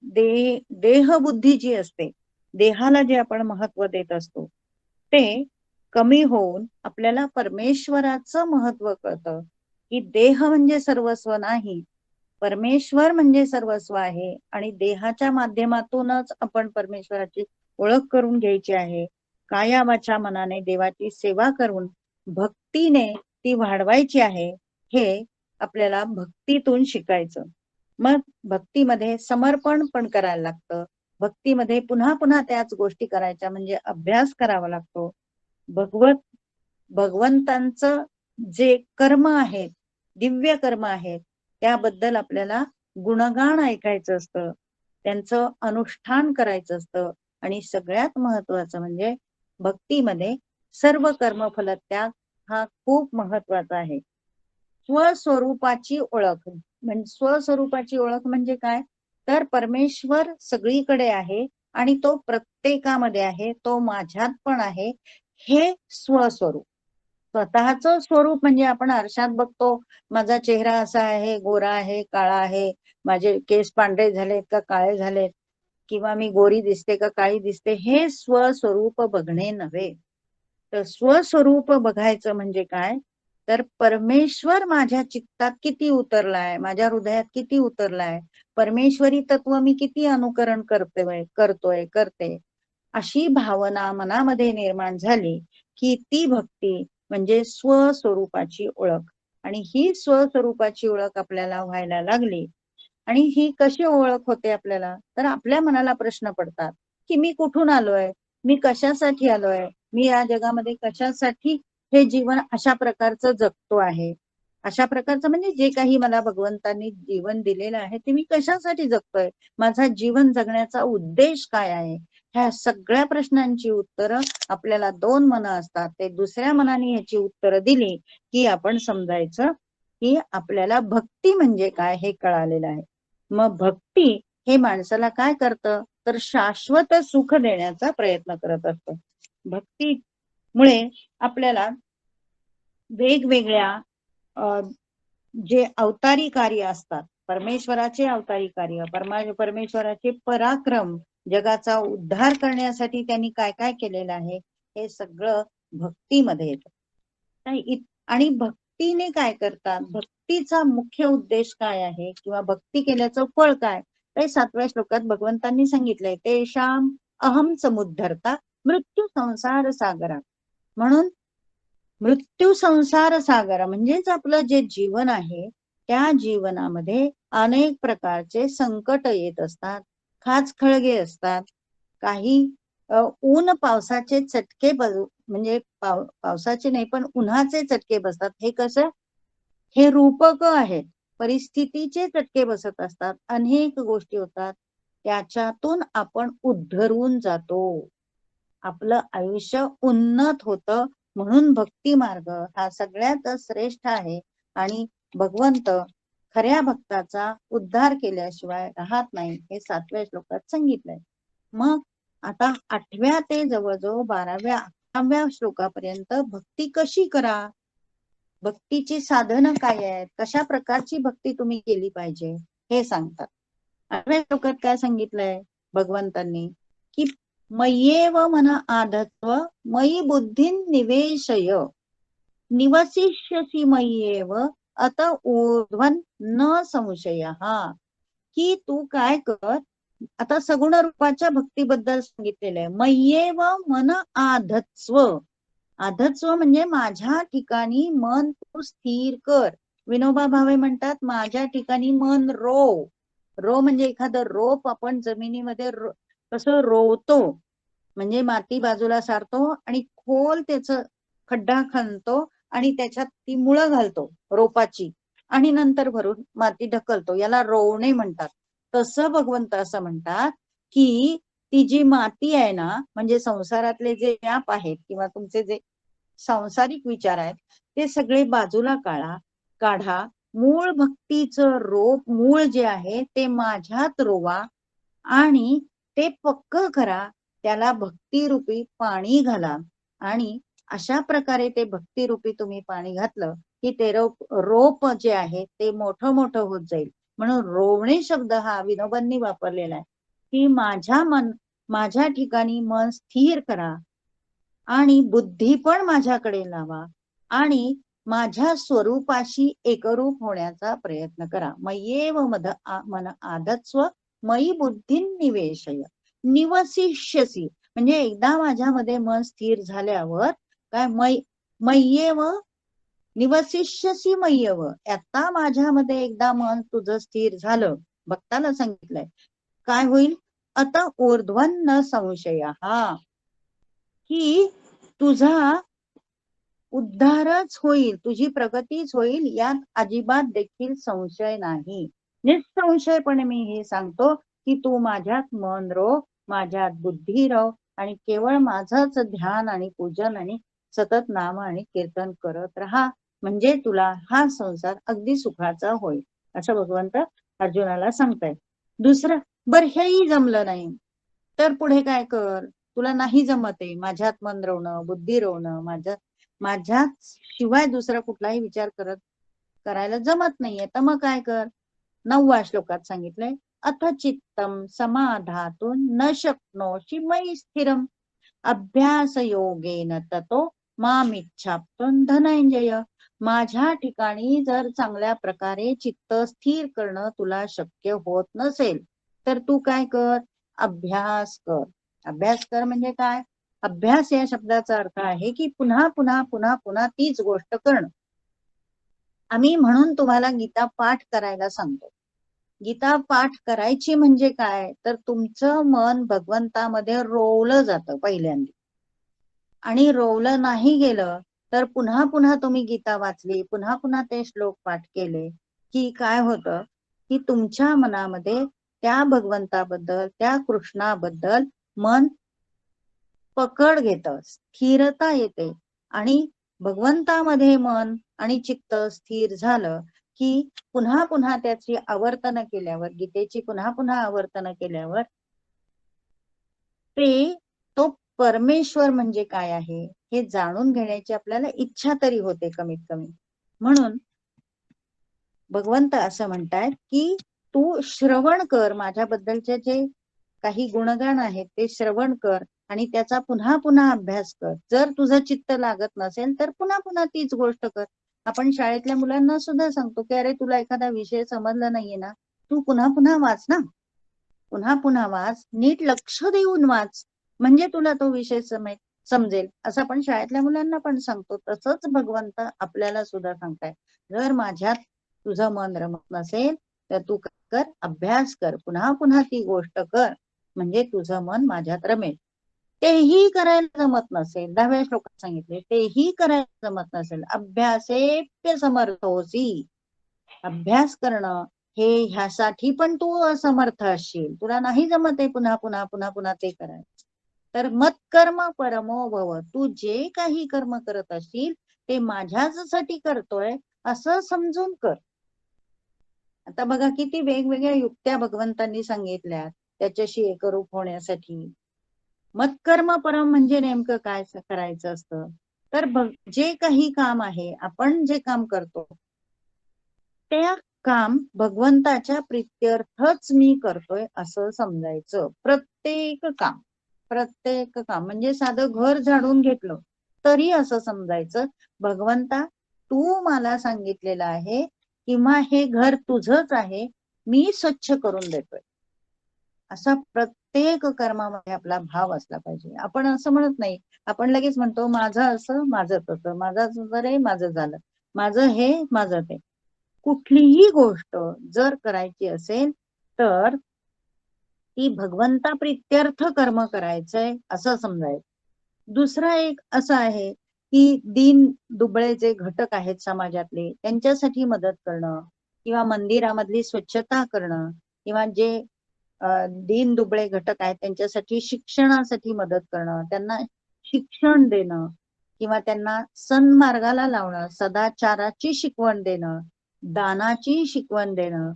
देहबुद्धी जी असते, देहाला जे आपण महत्व देत असतो ते कमी होऊन आपल्याला परमेश्वराचं महत्व कळतं की देह म्हणजे सर्वस्व नाही, परमेश्वर म्हणजे सर्वस्व आहे आणि देहाच्या माध्यमातूनच आपण परमेश्वराची ओळख करून घ्यायची आहे. काया वाचा मनाने देवाची सेवा करून भक्तीने ती वाढवायची आहे, हे आपल्याला भक्तीतून शिकायचं. मग भक्तीमध्ये समर्पण पण करायला लागतं, भक्तीमध्ये पुन्हा पुन्हा त्याच गोष्टी करायच्या म्हणजे अभ्यास करावा लागतो. भगवंतांचं जे कर्म आहेत, दिव्य कर्म आहेत, त्याबद्दल आपल्याला गुणगान ऐकायचं असतं, त्यांचं अनुष्ठान करायचं असतं आणि सगळ्यात महत्वाचं म्हणजे भक्तीमध्ये सर्व कर्मफल त्याग हा खूप महत्वाचा आहे. स्वस्वरूपाची ओळख म्हणजे स्वस्वरूपाची ओळख म्हणजे काय तर परमेश्वर सगळीकडे आहे आणि तो प्रत्येकामध्ये आहे, तो माझ्यात पण आहे, हे स्वस्वरूप. स्वतःच स्वरूप म्हणजे आपण आरशात बघतो, माझा चेहरा असा आहे, गोरा आहे, काळा आहे, माझे केस पांढरे झालेत का काळे झालेत, किंवा मी गोरी दिसते का काळी दिसते, हे स्वस्वरूप बघणे नव्हे. तर स्वस्वरूप बघायचं म्हणजे काय तर परमेश्वर माझ्या चित्तात किती उतरलाय, माझ्या हृदयात किती उतरलाय, परमेश्वरी तत्व मी किती अनुकरण करते, अशी भावना मनामध्ये निर्माण झाली की ती भक्ती म्हणजे स्वस्वरूपाची ओळख. आणि ही स्वस्वरूपाची ओळख आपल्याला व्हायला लागली आणि ही कशी ओळख होते आपल्याला तर आपल्या मनाला प्रश्न पडतात की मी कुठून आलोय, मी कशासाठी आलोय, मी या जगामध्ये कशासाठी हे जीवन अशा प्रकारचं जगतो आहे, अशा प्रकारचं म्हणजे जे काही मला भगवंतांनी जीवन दिलेलं आहे ते मी कशासाठी जगतोय, माझा जीवन जगण्याचा उद्देश काय आहे, ह्या सगळ्या प्रश्नांची उत्तरं आपल्याला दोन मनं असतात, ते दुसऱ्या मनाने ह्याची उत्तरं दिली की आपण समजायचं की आपल्याला भक्ती म्हणजे काय हे कळालेलं आहे. मग भक्ती हे माणसाला काय करतं तर शाश्वत सुख देण्याचा प्रयत्न करत असतं. भक्तीमुळे आपल्याला वेगवेगळ्या जे अवतारी कार्य असतात, परमेश्वराचे अवतारी कार्य, परमेश्वराचे पराक्रम, जगाचा उद्धार करण्यासाठी त्यांनी काय काय केलेलं आहे हे सगळं भक्तीमध्ये येतं. आणि भक्तीने काय करतात, भक्तीचा मुख्य उद्देश काय आहे किंवा भक्ती केल्याचं फळ काय, ते 7व्या श्लोकात भगवंतांनी सांगितलंय, तेषाम अहम समुद्धरता मृत्यू संसार सागरा. म्हणून मृत्यू संसार सागर म्हणजेच आपलं जे जीवन आहे त्या जीवनामध्ये अनेक प्रकारचे संकट येत असतात, खाचखळगे असतात, काही ऊन पावसाचे चटके म्हणजे पावसाचे नाही पण उन्हाचे चटके बसतात. हे कसं, हे रूपक आहेत, परिस्थितीचे चटके बसत असतात, अनेक गोष्टी होतात, त्याच्यातून आपण उद्धरून जातो, आपलं आयुष्य उन्नत होतं. म्हणून भक्ती मार्ग हा सगळ्यात श्रेष्ठ आहे आणि भगवंत खऱ्या भक्ताचा उद्धार केल्याशिवाय राहत नाही, हे 7व्या श्लोकात सांगितलंय. मग आता 8व्या ते जवळजवळ 12व्या श्लोकापर्यंत भक्ती कशी करा, भक्तीची साधनं काय आहेत, कशा प्रकारची भक्ती तुम्ही केली पाहिजे हे सांगतात. 8व्या श्लोकात काय सांगितलंय भगवंतांनी, की मय्येव मन आधत्व मयी बुद्धी निवेशय निवसिष्यसि मय्येव अत ऊर्ध्वन न संशय. की तू काय कर, आता सगुण रूपाच्या भक्तीबद्दल सांगितलेलं आहे. मय्येव मन आधत्स्व, आधत्स्व म्हणजे माझ्या ठिकाणी मन तू स्थिर कर. विनोबा भावे म्हणतात माझ्या ठिकाणी मन रोव. रो म्हणजे एखादं रोप आपण जमिनीमध्ये कसं रोवतो, म्हणजे माती बाजूला सारतो आणि खोल त्याच खड्डा खणतो आणि त्याच्यात ती मुळं घालतो रोपाची आणि नंतर भरून माती ढकलतो, याला रोवणे म्हणतात. तसं भगवंत असं म्हणतात की ती जी माती आहे ना, म्हणजे संसारातले जे व्याप आहेत किंवा तुमचे जे सांसारिक विचार आहेत ते सगळे बाजूला काढा. मूळ भक्तीचं रोप, मूळ जे आहे ते माझ्यात रोवा आणि ते पक्क करा, त्याला भक्तिरूपी पाणी घाला. आणि अशा प्रकारे ते भक्तिरूपी तुम्ही पाणी घातलं की ते रोप जे आहे ते मोठं मोठं होत जाईल. म्हणून रोवणे शब्द हा विनोबांनी वापरलेला आहे, की माझ्या ठिकाणी मन स्थिर करा आणि बुद्धी पण माझ्याकडे लावा आणि माझ्या स्वरूपाशी एकरूप होण्याचा प्रयत्न करा. मय्येव मन आधत्स्व मयी बुद्धी निवेशय निवसिष्यसी, म्हणजे एकदा माझ्यामध्ये मन स्थिर झाल्यावर काय मय्येव निवसिष्यसी मय्येव, आता माझ्यामध्ये एकदा मन तुझं स्थिर झालं, भक्ताला सांगितलंय काय होईल, आता ऊर्ध्वन न संशय, की तुझा उद्धारच होईल, तुझी प्रगतीच होईल, यात अजिबात देखील संशय नाही. निसंशयपणे मी हे सांगतो की तू माझ्यात मन रो, माझ्यात बुद्धी रो आणि केवळ माझंच ध्यान आणि पूजन आणि सतत नाम आणि कीर्तन करत राहा, म्हणजे तुला हा संसार अगदी सुखाचा होईल, असं भगवंत अर्जुनाला सांगताय. दुसरं, बर हेही जमलं नाही तर पुढे काय कर, तुला नाही जमत आहे माझ्यात मन रोवणं, बुद्धी रोवणं, माझ्यात शिवाय दुसरा कुठलाही विचार करायला जमत नाहीये, तर मग काय कर. 9व्या श्लोकात सांगितलंय, अथ चित्तम समाधातून न शक्नोषि मयि स्थिरम अभ्यास योगेन ततो मामिच्छाप्तुं धनंजय. माझ्या ठिकाणी जर चांगल्या प्रकारे चित्त स्थिर करणं तुला शक्य होत नसेल तर तू काय कर, अभ्यास कर. अभ्यास कर म्हणजे काय, अभ्यास या शब्दाचा अर्थ आहे की पुन्हा पुन्हा पुन्हा पुन्हा तीच गोष्ट करणं. आम्ही म्हणून तुम्हाला गीता पाठ करायला सांगतो. गीता पाठ करायची म्हणजे काय, तर तुमचं मन भगवंतामध्ये रोवलं जातं पहिल्यांदा, आणि रोवलं नाही गेलं तर पुन्हा पुन्हा तुम्ही गीता वाचली, पुन्हा पुन्हा ते श्लोक पाठ केले की काय होतं, की तुमच्या मनामध्ये त्या भगवंताबद्दल, त्या कृष्णाबद्दल मन पकड घेतं, स्थिरता येते आणि भगवंतामध्ये मन आणि चित्त स्थिर झालं की पुन्हा पुन्हा त्याची आवर्तन केल्यावर, गीतेची पुन्हा पुन्हा आवर्तन केल्यावर तो परमेश्वर म्हणजे काय आहे हे जाणून घेण्याची आपल्याला इच्छा तरी होते कमीत कमी. म्हणून भगवंत असं म्हणतात की तू श्रवण कर, माझ्याबद्दलचे जे काही गुणगान आहेत ते श्रवण कर आणि त्याचा पुन्हा पुन्हा अभ्यास कर. जर तुझं चित्त लागत नसेल तर पुन्हा पुन्हा तीच गोष्ट कर. आपण शाळेतल्या मुलांना सुद्धा सांगतो की अरे तुला एखादा विषय समजला नाहीये ना, तू पुन्हा पुन्हा वाच ना, पुन्हा पुन्हा वाच, नीट लक्ष देऊन वाच, म्हणजे तुला तो विषय समजेल, असं आपण शाळेतल्या मुलांना पण सांगतो. तसंच भगवंत आपल्याला सुद्धा सांगताय, जर माझ्यात तुझं मन रमत नसेल तर तू कर, अभ्यास कर, पुन्हा पुन्हा ती गोष्ट कर, म्हणजे तुझं मन माझ्यात रमेल. तेही करायला जमत नसेल, 10व्या श्लोकात सांगितले, तेही करायला जमत नसेल, अभ्यासेप्य समर्थोसी, अभ्यास करणं हे ह्यासाठी पण तू असमर्थ असशील, तुला नाही जमत आहे पुन्हा पुन्हा पुन्हा पुन्हा ते करायचं, तर मत्कर्म परमो भव, तू जे काही कर्म करत असशील ते माझ्याच साठी करतोय असं समजून कर. आता बघा किती वेगवेगळ्या युक्त्या भगवंतांनी सांगितल्या त्याच्याशी एकरूप होण्यासाठी. मत्कर्म परम म्हणजे नेमकं काय करायचं असतं, तर जे काही काम आहे, आपण जे काम करतो ते काम भगवंताच्या प्रित्यर्थच मी करतोय असं समजायचं. प्रत्येक काम म्हणजे साधं घर झाडून घेतलं तरी असं समजायचं, भगवंता तू मला सांगितलेलं आहे किंवा हे घर तुझंच आहे, मी स्वच्छ करून देतोय. असा प्रत्येक कर्मामध्ये आपला भाव असला पाहिजे. आपण असं म्हणत नाही, आपण लगेच म्हणतो माझं असं, माझं तसं, माझं रे माझं झालं, माझं हे माझं ते. कुठलीही गोष्ट जर करायची असेल तर ती भगवंता प्रित्यर्थ कर्म करायचंय असं समजायचं. दुसरा एक असं आहे की दीन दुबळे जे घटक आहेत समाजातले त्यांच्यासाठी मदत करणं, किंवा मंदिरामधली स्वच्छता करणं, किंवा जे दीन दुबळे घटक आहेत त्यांच्यासाठी शिक्षणासाठी मदत करणं, त्यांना शिक्षण देणं, किंवा त्यांना सन्मार्गाला लावणं, सदाचाराची शिकवण देणं, दानाची शिकवण देणं,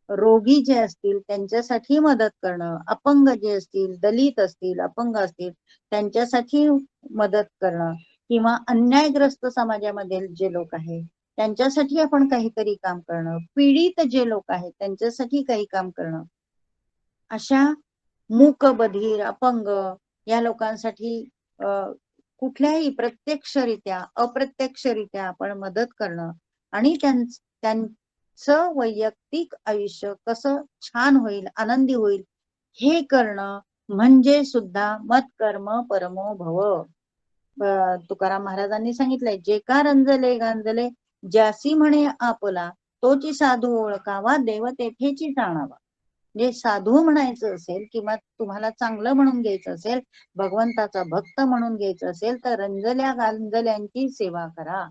रोगी जे असतील त्यांच्यासाठी मदत करणं, अपंग जे असतील, दलित असतील, अपंग असतील त्यांच्यासाठी मदत करणं, किंवा अन्यायग्रस्त समाजामध्ये जे लोक आहेत त्यांच्यासाठी आपण काहीतरी काम करणं, पीडित जे लोक आहेत त्यांच्यासाठी काही काम करणं, अशा मूक बधीर अपंग या लोकांसाठी कुठल्याही प्रत्यक्षरित्या अप्रत्यक्षरित्या आपण मदत करणं, आणि त्यांचं वैयक्तिक आयुष्य कसं छान होईल, आनंदी होईल हे करणं म्हणजे सुद्धा मत्कर्म परमो भव. तुकाराम महाराजांनी सांगितलंय, जे का रंजले गांजले ज्यासी म्हणे आपला, तोची साधू ओळखावा देव तेथेची जाणावा. जे साधू म्हणायचं असेल किंवा तुम्हाला चांगलं म्हणून घ्यायचं असेल, भगवंताचा भक्त म्हणून घ्यायचं असेल तर रंजल्या गांजल्यांची सेवा करा,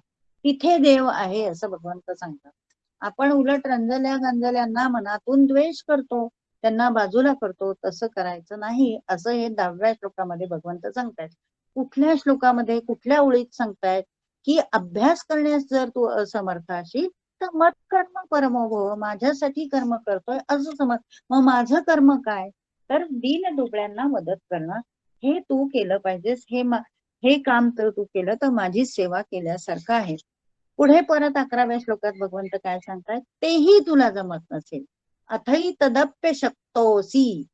तिथे देव आहे असं भगवंत सांगतात. आपण उलट रंजल्या गांजल्यांना मनातून द्वेष करतो, त्यांना बाजूला करतो, तसं करायचं नाही असं हे 10व्या श्लोकामध्ये भगवंत सांगतायत. कुठल्या श्लोकामध्ये कुठल्या ओळीत सांगतायत की अभ्यास करण्यास जर तू असमर्थ असेल तर मत कर्म परमो भव, माझ्यासाठी कर्म करतोय असं समज. मग माझं कर्म काय, तर दीन दुबळ्यांना मदत करणं हे तू केलं पाहिजेस. हे काम तर तू केलं तर माझी सेवा केल्यासारखं आहे. पुढे परत 11व्या श्लोकात भगवंत काय सांगतात, तेही तुला जमत नसेल, अथई तदप्य शक्तोसी,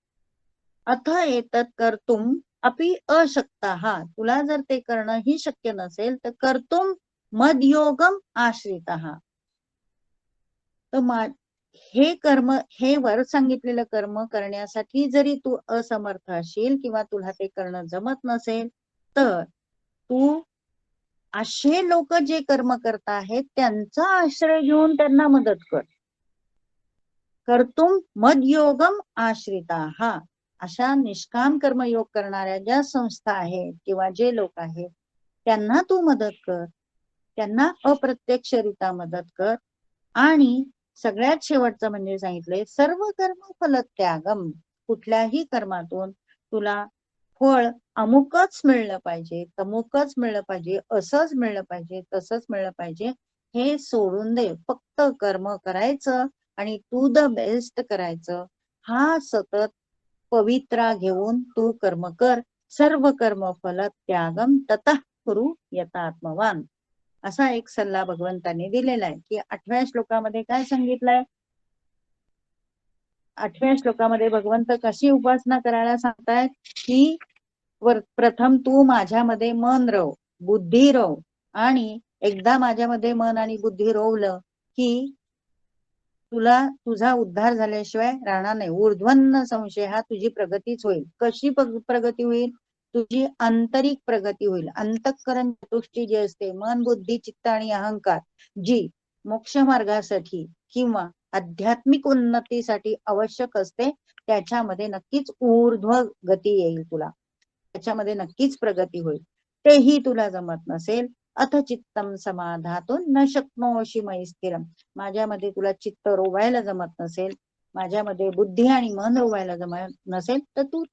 अथ एतत् कर्तुम अपि अशक्ताः, तुला जर ते करणं ही शक्य नसेल तर कर्तुम मदयोगम आश्रितः, तर हे कर्म, हे वर सांगितलेलं कर्म करण्यासाठी जरी तू असमर्थ असशील किंवा तुला ते करणं जमत नसेल तर तू असे लोक जे कर्म करत आहेत त्यांचा आश्रय घेऊन त्यांना मदत कर. कर्तुम मदयोगम आश्रिताः, अशा निष्काम कर्मयोग करणाऱ्या ज्या संस्था आहेत किंवा जे लोक आहेत त्यांना तू मदत कर, त्यांना अप्रत्यक्षरित्या मदत कर. आणि सगळ्यात शेवटचं म्हणजे सांगितलंय सर्व कर्म फलत्यागम, कुठल्याही कर्मातून तुला फळ अमुकच मिळलं पाहिजे, तमुकच मिळलं पाहिजे, असंच मिळलं पाहिजे, तसंच मिळलं पाहिजे, हे सोडून दे. फक्त कर्म करायचं आणि टू द बेस्ट करायचं, हा सतत पवित्रा घेऊन तू कर्म कर. सर्व कर्म फल त्यागम ततः कुरु यतात्मवान, असा एक सल्ला भगवंतांनी दिलेला आहे. की 8व्या श्लोकामध्ये काय सांगितलंय, 8व्या श्लोकामध्ये भगवंत कशी उपासना करायला सांगतायत की प्रथम तू माझ्यामध्ये मन रव, बुद्धी रव, आणि एकदा माझ्यामध्ये मन आणि बुद्धी रोवलं की तुला तुझा उद्धार झाल्याशिवाय राहणार नाही. ऊर्ध्वन्न संशय, हा तुझी प्रगतीच होईल. कशी प्रगती होईल, तुझी आंतरिक प्रगती होईल. अंतःकरण चतुष्टी जी असते, मन बुद्धी चित्त आणि अहंकार, जी मोक्ष मार्गासाठी किंवा आध्यात्मिक उन्नतीसाठी आवश्यक असते, त्याच्यामध्ये नक्कीच ऊर्ध्व गती येईल तुला, त्याच्यामध्ये नक्कीच प्रगती होईल. तेही तुला जमत नसेल, अथ चित्तम समाधातून न शक्नोषि मयि स्थिरम, माझ्यामध्ये तुला चित्त रोवायला जमत नसेल, माझ्यामध्ये बुद्धी आणि मन रोवायला जमत नसेल, तर तू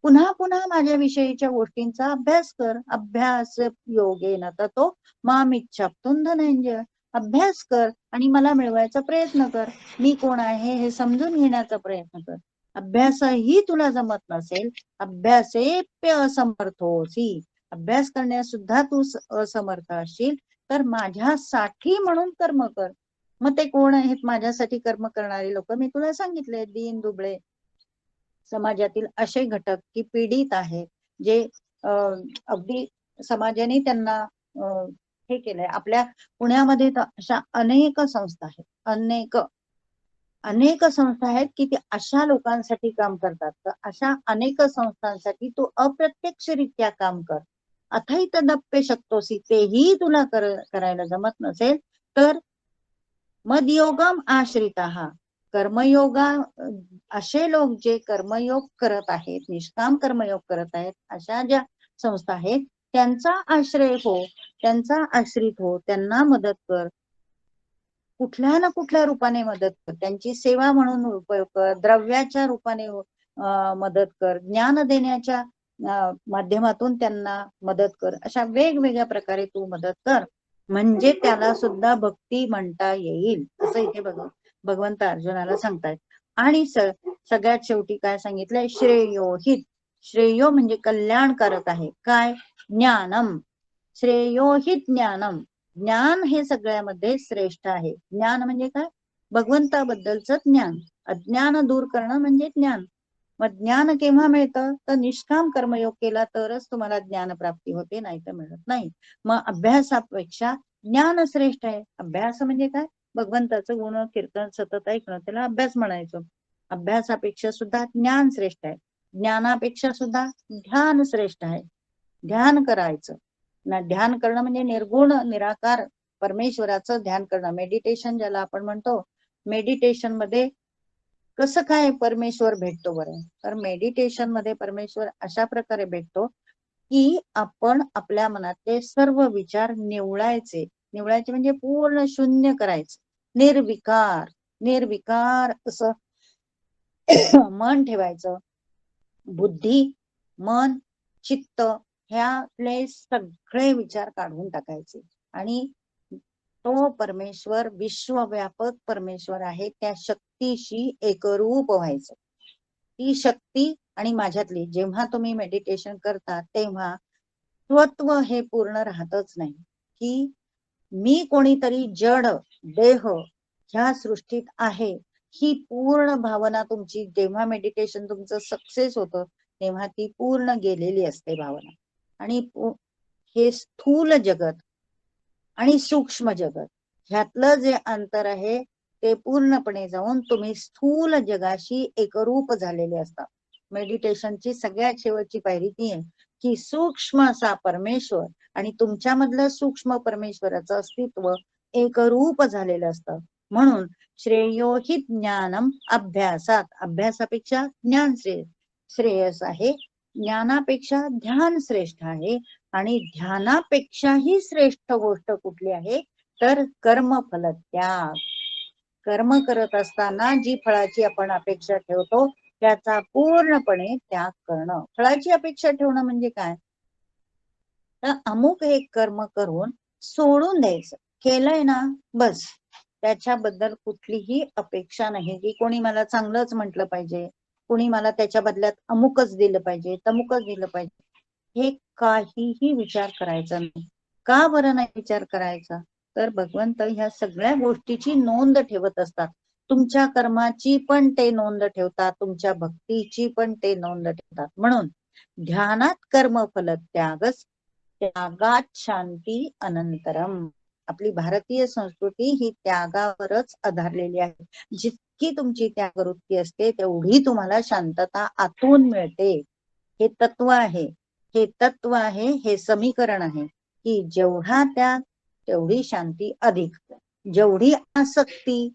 पुन्हा पुन्हा माझ्याविषयीच्या गोष्टींचा अभ्यास कर. अभ्यास योगेन ततो मामिच्छाप्तुं धनंजय, अभ्यास कर आणि मला मिळवायचा प्रयत्न कर. मी कोण आहे हे समजून घेण्याचा प्रयत्न कर. अभ्यासही तुला जमत नसेल, अभ्यासेप्य असमर्थोसी, अभ्यास करण्यास सुद्धा तू असमर्थ असशील, तर माझ्यासाठी म्हणून कर्म कर. मग ते कोण आहेत माझ्यासाठी कर्म करणारे लोक? मी तुला सांगितले, दीन दुबळे समाजातील असे घटक की पीडित आहेत, जे अगदी समाजाने त्यांना हे केलंय. आपल्या पुण्यामध्ये तर अशा अनेक संस्था आहेत, अनेक संस्था आहेत की ते अशा लोकांसाठी काम करतात. तर अशा अनेक संस्थांसाठी तू अप्रत्यक्षरित्या काम कर. अथैत दप्पे शकतोसी, तेही तुला करायला जमत नसेल तर मदयोगम आश्रिता, कर्मयोगा, असे लोक जे कर्मयोग करत आहेत, निष्काम कर्मयोग करत आहेत, अशा ज्या संस्था आहेत त्यांचा आश्रय हो, त्यांचा आश्रित हो, त्यांना मदत कर. कुठल्या ना कुठल्या रूपाने मदत कर, त्यांची सेवा म्हणून उपयोग कर, द्रव्याच्या रूपाने मदत कर, ज्ञान देण्याच्या माध्यमातून त्यांना मदत कर. अशा वेगवेगळ्या प्रकारे तू मदत कर, म्हणजे त्याला सुद्धा भक्ती म्हणता येईल, असं इथे भगवंत अर्जुनाला सांगतायत. आणि सगळ्यात शेवटी काय सांगितलंय? श्रेयोहित. श्रेयो म्हणजे कल्याणकारक आहे. काय? ज्ञानम. श्रेयोहित ज्ञानम. ज्ञान हे सगळ्यामध्ये श्रेष्ठ आहे. ज्ञान म्हणजे काय? भगवंताबद्दलचं ज्ञान. अज्ञान दूर करणं म्हणजे ज्ञान. मग ज्ञान केव्हा मिळतं? तर निष्काम कर्मयोग केला तरच तुम्हाला ज्ञान प्राप्ती होते, नाही तर मिळत नाही. मग अभ्यासापेक्षा ज्ञान श्रेष्ठ आहे. अभ्यास म्हणजे काय? भगवंताचं गुण कीर्तन सतत ऐकणं, त्याला अभ्यास म्हणायचं. अभ्यासापेक्षा सुद्धा ज्ञान श्रेष्ठ आहे. ज्ञानापेक्षा सुद्धा ध्यान श्रेष्ठ आहे. ध्यान करायचं ना. ध्यान करणं म्हणजे निर्गुण निराकार परमेश्वराचं ध्यान करणं, मेडिटेशन ज्याला आपण म्हणतो. मेडिटेशन मध्ये कसं काय परमेश्वर भेटतो बरं? तर मेडिटेशन मध्ये परमेश्वर अशा प्रकारे भेटतो की आपण आपल्या मनातले सर्व विचार निवळायचे. निवळायचे म्हणजे पूर्ण शून्य करायचं. निर्विकार, निर्विकार असं मन ठेवायचं. बुद्धी, मन, चित्त ह्यातले सगळे विचार काढून टाकायचे आणि तो परमेश्वर विश्वव्यापक परमेश्वर आहे, त्या शक्तीशी एकरूप व्हायचं. ती शक्ती आणि माझ्यातली, जेव्हा तुम्ही मेडिटेशन करता तेव्हा स्वत्व हे पूर्ण राहतच नाही की मी कोणीतरी जड देह ह्या सृष्टीत आहे. ही पूर्ण भावना तुमची जेव्हा मेडिटेशन तुमचं सक्सेस होतं तेव्हा ती पूर्ण गेलेली असते भावना. आणि हे स्थूल जगत आणि सूक्ष्म जगत ह्यातलं जे अंतर आहे ते पूर्णपणे जाऊन तुम्ही स्थूल जगाशी एकरूप झालेले असतात. मेडिटेशनची सगळ्यात शेवटची पायरी ती आहे की सूक्ष्म असा परमेश्वर आणि तुमच्यामधलं सूक्ष्म परमेश्वराचं अस्तित्व एकरूप झालेलं असतं. म्हणून श्रेयोहित ज्ञानम अभ्यासात. अभ्यासापेक्षा ज्ञान श्रेयस आहे, ज्ञानापेक्षा ध्यान श्रेष्ठ आहे. आणि ध्यानापेक्षाही श्रेष्ठ गोष्ट कुठली आहे? तर कर्मफल त्याग. कर्म करत असताना जी फळाची आपण अपेक्षा ठेवतो त्याचा पूर्णपणे त्याग करणं. फळाची अपेक्षा ठेवणं म्हणजे काय? तर अमुक एक कर्म करून सोडून द्यायचं. केलंय ना बस, त्याच्याबद्दल कुठलीही अपेक्षा नाही की कोणी मला चांगलंच म्हटलं पाहिजे, कोणी मला त्याच्या बदल्यात अमुकच दिलं पाहिजे, तमुकच दिलं पाहिजे, हे काहीही विचार करायचा नाही. का बरं नाही विचार करायचा? तर भगवंत ह्या सगळ्या गोष्टीची नोंद ठेवत असतात. तुमच्या कर्माची पण ते नोंद ठेवतात, तुमच्या भक्तीची पण ते नोंद ठेवतात. म्हणून ध्यानात कर्मफल त्यागच, त्यागात शांती अनंतरम. आपली भारतीय संस्कृती ही त्यागावरच आधारलेली आहे. जितकी तुमची त्यागवृत्ती असते तेवढी तुम्हाला शांतता आतून मिळते. हे तत्व आहे, हे तत्व आहे, हे समीकरण आहे की जेवढा त्याग तेवढी शांती अधिक, जेवढी आसक्ती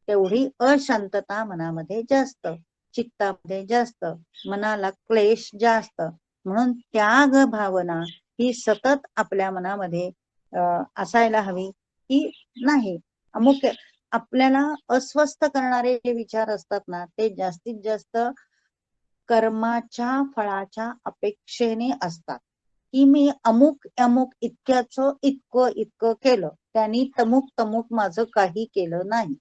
तेवढी अशांतता मनामध्ये जास्त, चित्तामध्ये जास्त, मनाला क्लेश जास्त. म्हणून त्याग भावना ही सतत आपल्या मनामध्ये असायला हवी की नाही. अमुक आपल्याला अस्वस्थ करणारे जे विचार असतात ना ते जास्तीत जास्त कर्माच्या फळाच्या अपेक्षेने असतात की मी अमुक अमुक इतक्याच इतकं इतकं केलं त्यांनी तमुक तमुक माझं काही केलं नाही,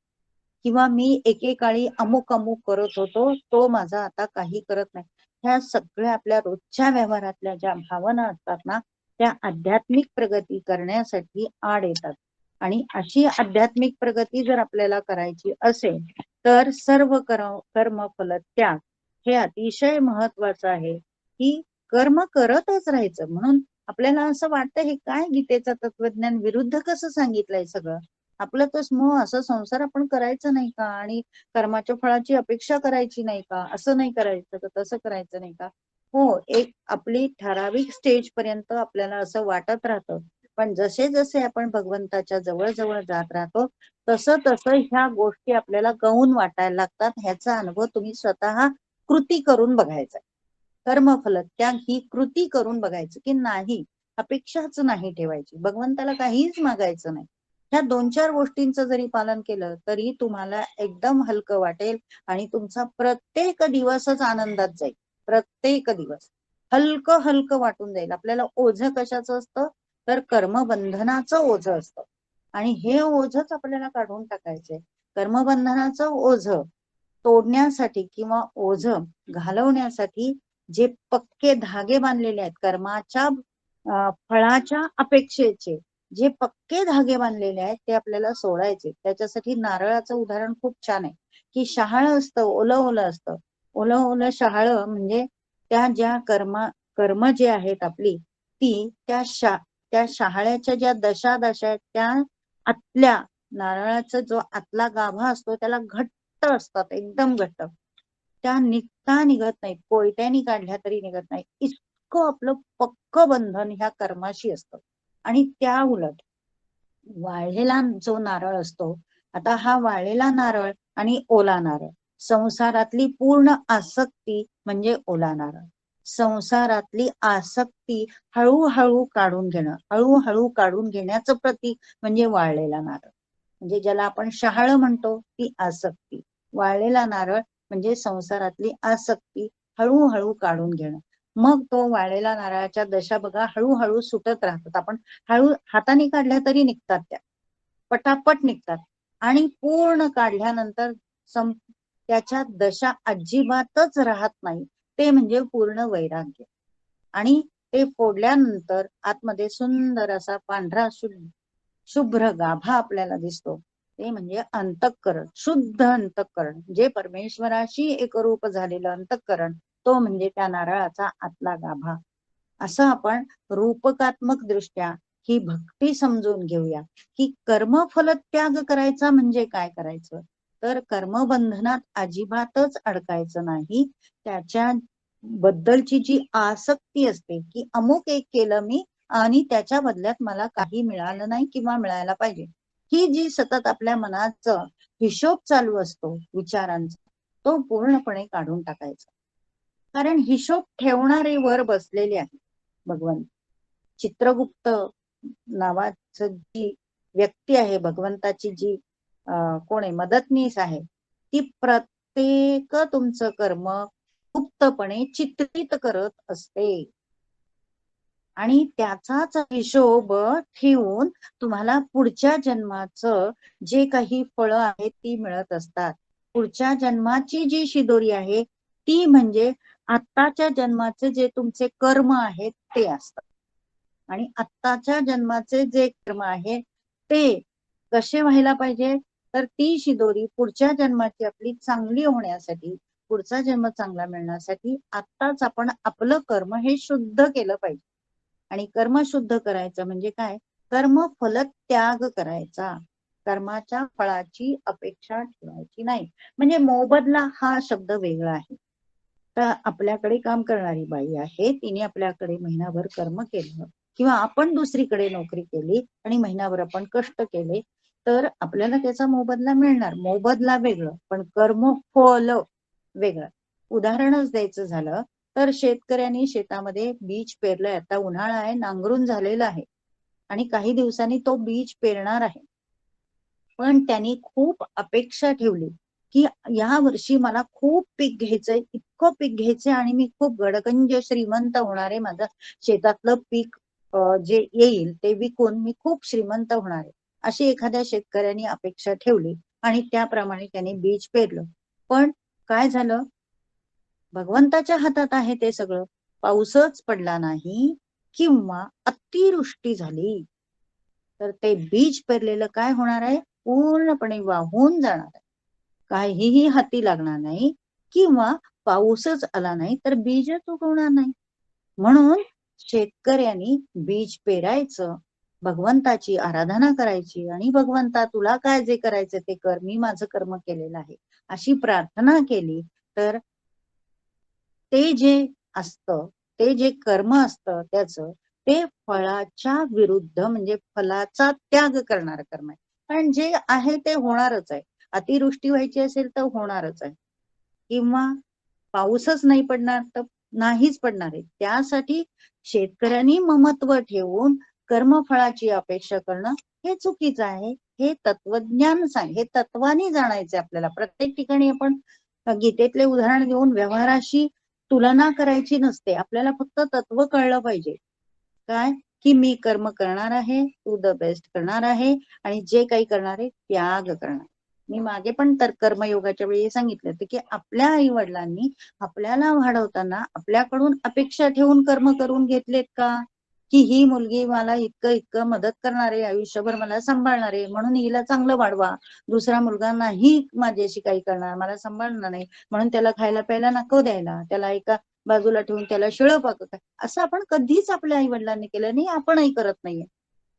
किंवा मी एकेकाळी अमुक अमुक करत होतो, तो माझा आता काही करत नाही. ह्या सगळ्या आपल्या रोजच्या व्यवहारातल्या ज्या भावना असतात ना, त्या आध्यात्मिक प्रगती करण्यासाठी आड येतात. आणि अशी आध्यात्मिक प्रगती जर आपल्याला करायची असेल तर सर्व कर्म फल त्याग हे अतिशय महत्वाचं आहे, की कर्म करतच राहायचं. म्हणून आपल्याला असं वाटतं हे काय गीतेचं तत्वज्ञान विरुद्ध कसं सांगितलंय सगळं. आपलं तर मग असं संसार आपण करायचं नाही का, आणि कर्माच्या फळाची अपेक्षा करायची नाही का, असं नाही करायचं का, तसं करायचं नाही का. हो, एक आपली ठराविक स्टेज पर्यंत आपल्याला असं वाटत राहतं, पण जसे जसे आपण भगवंताच्या जवळ जवळ जात राहतो तसं तसं ह्या गोष्टी आपल्याला गौण वाटायला लागतात. ह्याचा अनुभव तुम्ही स्वतः कृती करून बघायचा. कर्मफल त्याग ही कृती करून बघायचं, की नाही अपेक्षाच नाही ठेवायची, भगवंताला काहीच मागायचं नाही. ह्या 2-4 गोष्टींचं जरी पालन केलं तरी तुम्हाला एकदम हलकं वाटेल आणि तुमचा प्रत्येक दिवसच आनंदात जाईल. प्रत्येक दिवस हलकं हलकं वाटून जाईल. आपल्याला ओझं कशाचं असतं, तर कर्मबंधनाचं ओझं असतं, आणि हे ओझच आपल्याला काढून टाकायचंय. कर्मबंधनाचं ओझं तोडण्यासाठी किंवा ओझं घालवण्यासाठी जे पक्के धागे बांधलेले आहेत कर्माच्या फळाच्या अपेक्षेचे, जे पक्के धागे बांधलेले आहेत ते आपल्याला सोडायचे. त्याच्यासाठी नारळाचं उदाहरण खूप छान आहे, की शहाळ असतं, ओलं ओलं असतं. ओलं ओलं शहाळ म्हणजे त्या ज्या कर्म जे आहेत आपली ती त्या शहाळ्याच्या ज्या दशा आहेत त्या आतल्या नारळाचा जो आतला गाभा असतो त्याला घट्ट असतात, एकदम घट्ट. त्या निघता निघत नाही, कोयत्यानी काढल्या तरी निघत नाही, इतकं आपलं पक्क बंधन ह्या कर्माशी असतं. आणि त्या उलट वाळलेला जो नारळ असतो, आता हा वाळलेला नारळ आणि ओला नारळ, संसारातली पूर्ण आसक्ती म्हणजे ओला नारळ. संसारातली आसक्ती हळूहळू काढून घेणं, हळूहळू काढून घेण्याचं प्रतीक म्हणजे वाळलेला नारळ. म्हणजे ज्याला आपण शहाळ म्हणतो ती आसक्ती. वाळलेला नारळ म्हणजे संसारातली आसक्ती हळूहळू काढून घेणं. मग तो वाळलेला नारळाच्या दशा बघा हळूहळू सुटत राहतात. आपण हळू हाताने काढल्या तरी निघतात, त्या पटापट निघतात. आणि पूर्ण काढल्यानंतर त्याच्या दशा अजिबातच राहत नाही, ते म्हणजे पूर्ण वैराग्य. आणि ते फोडल्यानंतर आतमध्ये सुंदर असा पांढरा शुभ्र गाभा आपल्याला दिसतो, ते म्हणजे अंतःकरण, शुद्ध अंतःकरण, जे परमेश्वराशी एकरूप झालेलं अंतःकरण, तो म्हणजे त्या नारळाचा आतला गाभा. असं आपण रूपकात्मक दृष्ट्या ही भक्ती समजून घेऊया, की कर्मफल त्याग करायचा म्हणजे काय करायचं, तर कर्मबंधनात अजिबातच अडकायचं नाही. त्याच्या बद्दलची जी आसक्ती असते की अमुक एक केलं मी आणि त्याच्या बदल्यात मला काही मिळालं नाही किंवा मिळायला पाहिजे, ही जी सतत आपल्या मनाचं हिशोब चालू असतो विचारांचा, तो पूर्णपणे काढून टाकायचा. कारण हिशोब ठेवणारे वर बसलेले आहे भगवंत. चित्रगुप्त नावाचं जी व्यक्ती आहे, भगवंताची जी कोण आहे मदतनीस आहे, ती प्रत्येक तुमचं कर्म गुप्तपणे चित्रित करत असते आणि त्याचाच हिशोब ठेवून तुम्हाला पुढच्या जन्माचं जे काही फळं आहेत ती मिळत असतात. पुढच्या जन्माची जी शिदोरी आहे ती म्हणजे आत्ताच्या जन्माचे जे तुमचे कर्म आहेत ते असतात. आणि आत्ताच्या जन्माचे जे कर्म आहे ते कसे व्हायला पाहिजे, तर ती शिदोरी पुढच्या जन्माची आपली चांगली होण्यासाठी, पुढचा जन्म चांगला मिळण्यासाठी आत्ताच आपण आपलं कर्म हे शुद्ध केलं पाहिजे. आणि कर्म शुद्ध करायचं म्हणजे काय, कर्म फल त्याग करायचा, कर्माच्या फळाची अपेक्षा ठेवायची नाही. म्हणजे मोबदला हा शब्द वेगळा आहे. तर आपल्याकडे काम करणारी बाई आहे, तिने आपल्याकडे महिनाभर कर्म केलं, किंवा आपण दुसरीकडे नोकरी केली आणि महिनाभर आपण कष्ट केले, तर आपल्याला त्याचा मोबदला मिळणार. मोबदला वेगळं पण कर्म फल वेगळं. उदाहरणच द्यायचं झालं तर शेतकऱ्यांनी शेतामध्ये बीज पेरलंय, आता उन्हाळा आहे, नांगरून झालेला आहे आणि काही दिवसांनी तो बीज पेरणार आहे. पण त्यांनी खूप अपेक्षा ठेवली की या वर्षी मला खूप पीक घ्यायचंय, इतकं पीक घ्यायचंय आणि मी खूप गडगंज श्रीमंत होणार आहे, माझं शेतातलं पीक जे येईल ते विकून मी खूप श्रीमंत होणार आहे. अशी एखाद्या शेतकऱ्याने अपेक्षा ठेवली आणि त्याप्रमाणे त्याने बीज पेरलं. पण काय झालं, भगवंताच्या हातात आहे ते सगळं. पाऊसच पडला नाही किंवा अतिवृष्टी झाली तर ते बीज पेरलेलं काय होणार आहे, पूर्णपणे वाहून जाणार आहे. काहीही हाती लागणार नाही किंवा पाऊसच आला नाही तर बीजच उगवणार नाही. म्हणून शेतकऱ्यांनी बीज पेरायचं, भगवंताची आराधना करायची आणि भगवंता तुला काय जे करायचं ते कर, मी माझं कर्म केलेलं आहे अशी प्रार्थना केली तर ते जे असतं, ते जे कर्म असतं त्याचं, ते फळाच्या विरुद्ध म्हणजे फलाचा त्याग करणारं कर्म आहे. कारण जे आहे ते होणारच आहे. अतिवृष्टी व्हायची असेल तर होणारच आहे किंवा पाऊसच नाही पडणार तर नाहीच पडणार आहे. त्यासाठी शेतकऱ्यांनी ममत्व ठेवून कर्मफळाची अपेक्षा करणं हे चुकीचं आहे. हे तत्वज्ञान हे तत्वानी जाणायचे आपल्याला. प्रत्येक ठिकाणी आपण गीतेतले उदाहरण देऊन व्यवहाराशी तुलना करायची नसते. आपल्याला फक्त तत्व कळलं पाहिजे. काय की मी कर्म करणार आहे, तू द बेस्ट करणार आहे आणि जे काही करणार आहे त्याग करणार. मी मागे पण तर कर्मयोगाच्या वेळी सांगितलं होतं की आपल्या आई वडिलांनी आपल्याला वाढवताना आपल्याकडून अपेक्षा ठेवून कर्म करून घेतलेत का, की ही मुलगी मला इतकं इतकं मदत करणार आहे, आयुष्यभर मला सांभाळणार आहे म्हणून हिला चांगलं वाढवा. दुसरा मुलगा नाही माझ्याशी काही करणार, मला सांभाळणार नाही म्हणून त्याला खायला प्यायला नको द्यायला, त्याला एका बाजूला ठेवून त्याला शिळं पाकत. असं आपण कधीच आपल्या आई वडिलांनी केलं नाही, आपणही करत नाहीये.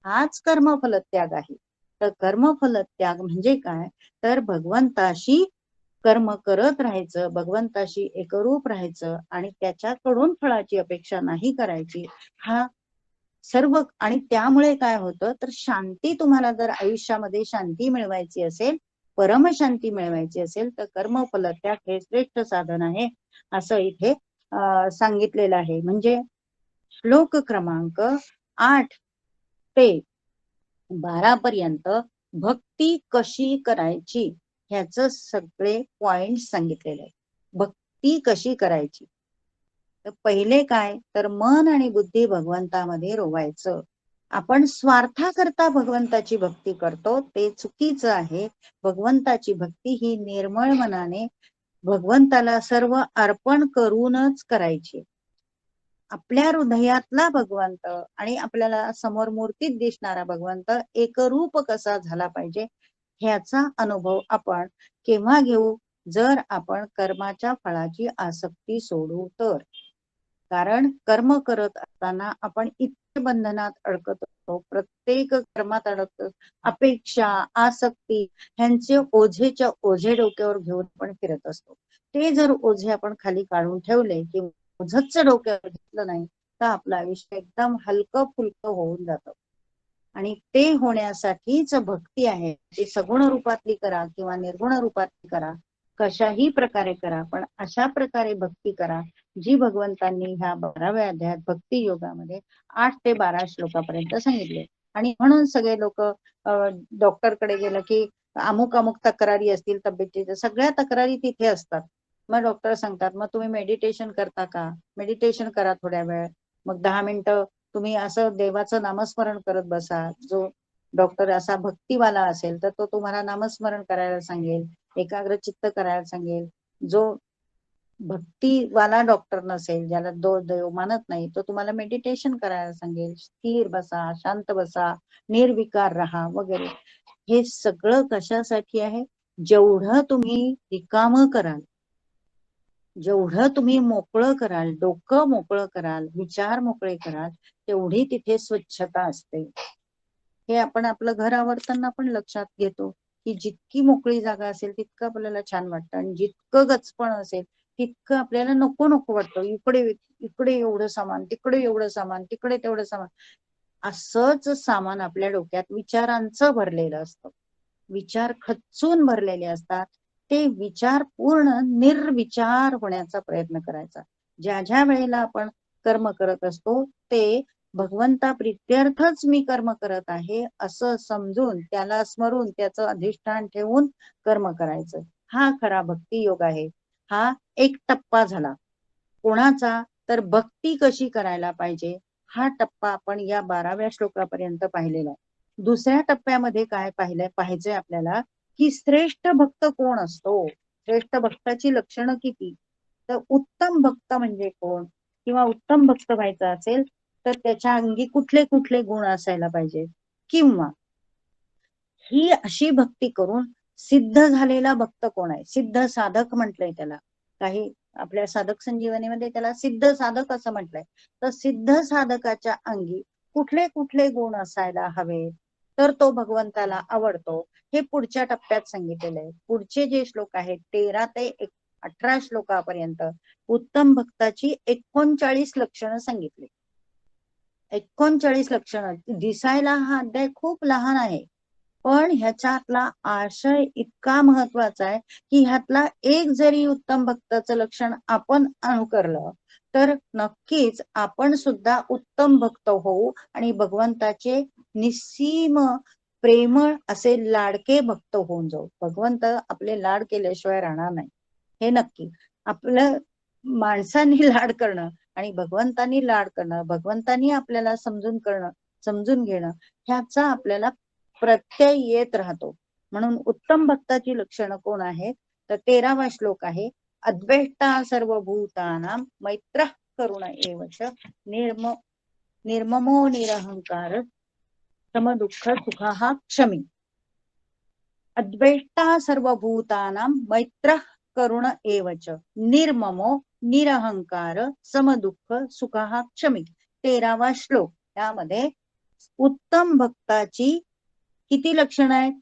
हाच कर्मफल त्याग आहे. तर कर्मफल त्याग म्हणजे काय, तर भगवंताशी कर्म करत राहायचं, भगवंताशी एकरूप राहायचं आणि त्याच्याकडून फळाची अपेक्षा नाही करायची. हा सर्व. आणि त्यामुळे काय होतं तर शांती, तुम्हाला जर आयुष्यामध्ये शांती मिळवायची असेल, परमशांती मिळवायची असेल तर कर्मफल त्याग हे श्रेष्ठ साधन आहे असं इथे सांगितलेलं आहे. म्हणजे श्लोक क्रमांक 8 ते 12 पर्यंत भक्ती कशी करायची ह्याच सगळे पॉइंट सांगितलेले आहे. भक्ती कशी करायची तर पहिले काय तर मन आणि बुद्धी भगवंतामध्ये रोवायचं. आपण स्वार्थाकरता भगवंताची भक्ती करतो ते चुकीचं आहे. भगवंताची भक्ती ही निर्मळ मनाने भगवंताला सर्व अर्पण करूनच करायची. आपल्या हृदयातला भगवंत आणि आपल्याला समोर मूर्तीत दिसणारा भगवंत एकरूप कसा झाला पाहिजे ह्याचा अनुभव आपण केव्हा घेऊ, जर आपण कर्माच्या फळाची आसक्ती सोडू तर. कारण कर्म करत असताना आपण इतके बंधनात अडकत असतो, प्रत्येक कर्मात अडकतो. अपेक्षा, आसक्ती ह्यांचे ओझेच्या ओझे डोक्यावर घेऊन आपण फिरत असतो. ते जर ओझे आपण खाली काढून ठेवले किंवा ओझच डोक्यावर घेतलं नाही तर आपलं आयुष्य एकदम हलकं फुलकं होऊन जातं. आणि ते होण्यासाठीच भक्ती आहे. ती सगुण रूपातली करा किंवा निर्गुण रूपातली करा, कशाही प्रकारे करा, पण अशा प्रकारे भक्ती करा जी भगवंतांनी ह्या 12व्या अध्यायात भक्ती योगामध्ये 8 ते 12 श्लोकापर्यंत सांगितले. आणि म्हणून सगळे लोक डॉक्टरकडे गेलं की अमुक अमुक तक्रारी असतील तब्येतीच्या, सगळ्या तक्रारी तिथे असतात. मग डॉक्टर सांगतात मग तुम्ही मेडिटेशन करता का, मेडिटेशन करा थोड्या वेळ, मग 10 मिनिटं तुम्ही असं देवाचं नामस्मरण करत बसा. जो डॉक्टर असा भक्तीवाला असेल तर तो तुम्हाला नामस्मरण करायला सांगेल, एकाग्र चित्त करायला सांगेल. जो भक्तीवाला डॉक्टर नसेल, ज्याला देव मानत नाही, तो तुम्हाला मेडिटेशन करायला सांगेल. स्थिर बसा, शांत बसा, निर्विकार राहा वगैरे. हे सगळं कशासाठी आहे, जेवढं तुम्ही रिकामं कराल, जेवढं तुम्ही मोकळं कराल, डोकं मोकळं कराल, विचार मोकळे कराल, तेवढी तिथे स्वच्छता असते. हे आपण आपलं घर आवरताना पण लक्षात घेतो की जितकी मोकळी जागा असेल तितकं आपल्याला छान वाटतं आणि जितकं गचपण असेल तितकं आपल्याला नको नको वाटतं. इकडे इकडे एवढं सामान, तिकडे एवढं सामान, तिकडे तेवढं सामान. असंच सामान आपल्या डोक्यात विचारांचं भरलेलं असतं. विचार खच्चून भरलेले असतात. ते विचार पूर्ण निर्विचार होण्याचा प्रयत्न करायचा. ज्या ज्या वेळेला आपण कर्म करत असतो ते भगवंता प्रित्यर्थच मी कर्म करत आहे असं समजून, त्याला स्मरून, त्याचं अधिष्ठान ठेवून कर्म करायचं. हा खरा भक्ती योग आहे. हा एक टप्पा झाला. कोणाचा तर भक्ती कशी करायला पाहिजे हा टप्पा आपण या 12व्या श्लोकापर्यंत पाहिलेला आहे. दुसऱ्या टप्प्यामध्ये काय पाहायचंय आपल्याला, की श्रेष्ठ भक्त कोण असतो, श्रेष्ठ भक्ताची लक्षणं किती. तर उत्तम भक्त म्हणजे कोण, किंवा उत्तम भक्त व्हायचा असेल तर त्याच्या अंगी कुठले कुठले गुण असायला पाहिजे, किंवा ही अशी भक्ती करून सिद्ध झालेला भक्त कोण आहे. सिद्ध साधक म्हटलंय त्याला, काही आपल्या साधक संजीवनीमध्ये त्याला सिद्ध साधक असं म्हटलंय. तर सिद्ध साधकाच्या अंगी कुठले कुठले गुण असायला हवे तर तो भगवंताला आवडतो, हे पुढच्या टप्प्यात सांगितलेलं आहे. पुढचे जे श्लोक आहेत 13 ते 18 श्लोकापर्यंत उत्तम भक्ताची 39 लक्षणं सांगितली. 39 लक्षणं. दिसायला हा अध्याय खूप लहान आहे, पण ह्याच्यातला आशय इतका महत्वाचा आहे की ह्यातला एक जरी उत्तम भक्ताचं लक्षण आपण अनुकरलं तर नक्कीच आपण सुद्धा उत्तम भक्त होऊ आणि भगवंताचे निस्सीम प्रेमळ असे लाडके भक्त होऊन जाऊ. भगवंत आपले लाड केल्याशिवाय राहणार नाही, हे नक्की. आपलं माणसांनी लाड करणं आणि भगवंतांनी लाड करणं, भगवंतांनी आपल्याला समजून घेणं, ह्याचा आपल्याला प्रत्यय येत राहतो. म्हणून उत्तम भक्ताची लक्षणं कोण आहेत तर 13वा श्लोक आहे. अद्वेष्टा सर्वभूतानां मैत्रः करुण एवच निर्ममो निरहंकार समदुःख सुखः क्षमी. अद्वेष्टा सर्वभूतानां मैत्रः करुण एवच निर्ममो निरहंकार समदुःख सुखः क्षमी. 13वा श्लोक. त्यामध्ये उत्तम भक्ताची किती लक्षण आहेत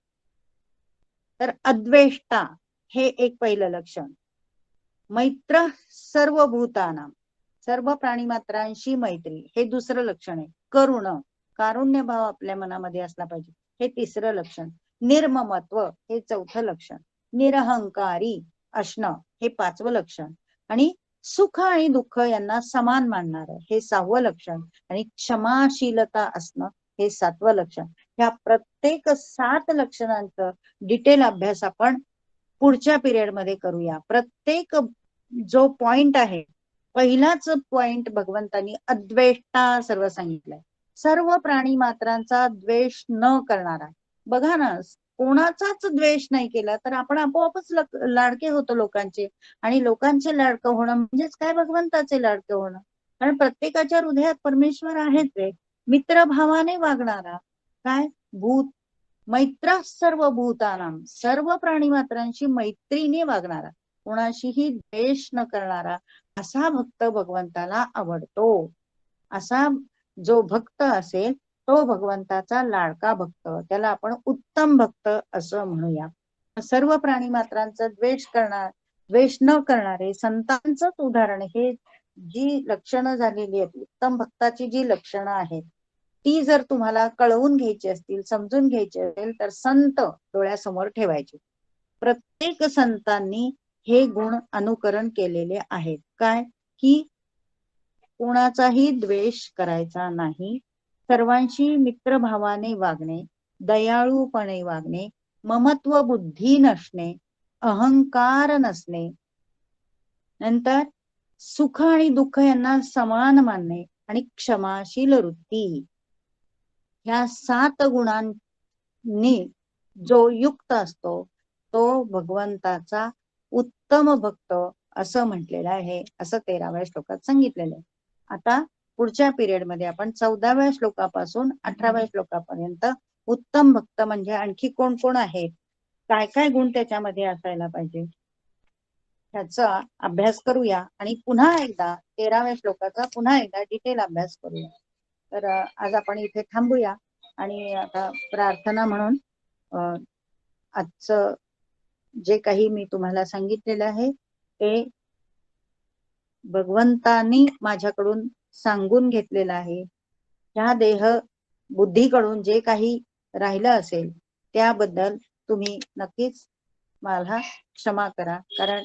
तर अद्वेष्टा हे एक पहिलं लक्षण, मैत्र सर्व भूतानां सर्व प्राणी मात्रांशी मैत्री हे दुसरं लक्षण आहे, करुण कारुण्य भाव आपल्या मनामध्ये असला पाहिजे हे तिसरं लक्षण, निर्ममत्व हे चौथं लक्षण, निरहंकारी असणं हे पाचवं लक्षण, आणि सुख आणि दुःख यांना समान मानणार हे 6वं लक्षण, आणि क्षमाशीलता असणं हे 7वं लक्षण. ह्या प्रत्येक 7 लक्षणांचं डिटेल अभ्यास आपण पुढच्या पिरियड मध्ये करूया. प्रत्येक जो पॉइंट आहे, पहिलाच पॉइंट भगवंतांनी अद्वेष्टा सर्व सांगितलंय, सर्व प्राणी मात्रांचा द्वेष न करणारा. बघा ना, कोणाचाच द्वेष नाही केला तर आपण आपोआपच लाडके होतो लोकांचे, आणि लोकांचे लाडकं होणं म्हणजेच काय, भगवंताचे लाडके होणं. कारण प्रत्येकाच्या हृदयात परमेश्वर आहेच आहे. मित्रभावाने वागणारा, काय भूत मैत्र सर्व भूतानां सर्व प्राणी मात्रांशी मैत्रीने वागणारा, कोणाशीही द्वेष न करणारा असा भक्त भगवंताला आवडतो. असा जो भक्त असेल तो भगवंताचा लाडका भक्त, त्याला आपण उत्तम भक्त असं म्हणूया. सर्व प्राणी मात्रांचा द्वेष न करणारे संतांचंच उदाहरण हे जी लक्षणं झालेली आहेत, उत्तम भक्ताची जी लक्षणं आहेत ती जर तुम्हाला कळवून घ्यायची असतील, समजून घ्यायची असेल तर संत डोळ्यासमोर ठेवायचे. प्रत्येक संतांनी हे गुण अनुकरण केलेले आहेत. काय की कोणाचाही द्वेष करायचा नाही, सर्वांशी मित्रभावाने वागणे, दयाळूपणे वागणे, ममत्व बुद्धी नसणे, अहंकार नसणे, नंतर सुख आणि दुःख यांना समान मानणे, आणि क्षमाशील वृत्ती. ह्या 7 गुणांनी जो युक्त असतो तो भगवंताचा उत्तम भक्त असं म्हटलेलं आहे, असं 13व्या श्लोकात सांगितलेलं आहे. आता पुढच्या पिरियड मध्ये आपण 14व्या श्लोकापासून 18व्या श्लोकापर्यंत उत्तम भक्त म्हणजे आणखी कोण कोण आहेत, काय काय गुण त्याच्यामध्ये असायला पाहिजे ह्याचा अभ्यास करूया, आणि पुन्हा एकदा 13व्या श्लोकाचा पुन्हा एकदा डिटेल अभ्यास करूया. तर आज आपण इथे थांबूया, आणि आता प्रार्थना म्हणून आजचं जे काही मी तुम्हाला सांगितलेलं आहे ते भगवंतांनी माझ्याकडून सांगून घेतलेलं आहे. ह्या देह बुद्धीकडून जे काही राहिलं असेल त्याबद्दल तुम्ही नक्कीच मला क्षमा करा, कारण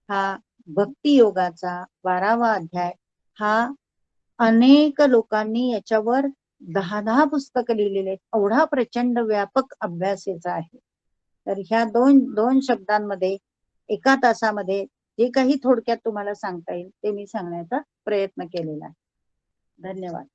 हा भक्ती योगाचा 12वा अध्याय हा अनेक लोकांनी याच्यावर 10 पुस्तकं लिहिलेले आहेत. एवढा प्रचंड व्यापक अभ्यास याचा आहे. तर ह्या दोन शब्दांमध्ये 1 तासामध्ये जे काही थोडक्यात तुम्हाला सांगता येईल ते मी सांगण्याचा प्रयत्न केलेला आहे. धन्यवाद.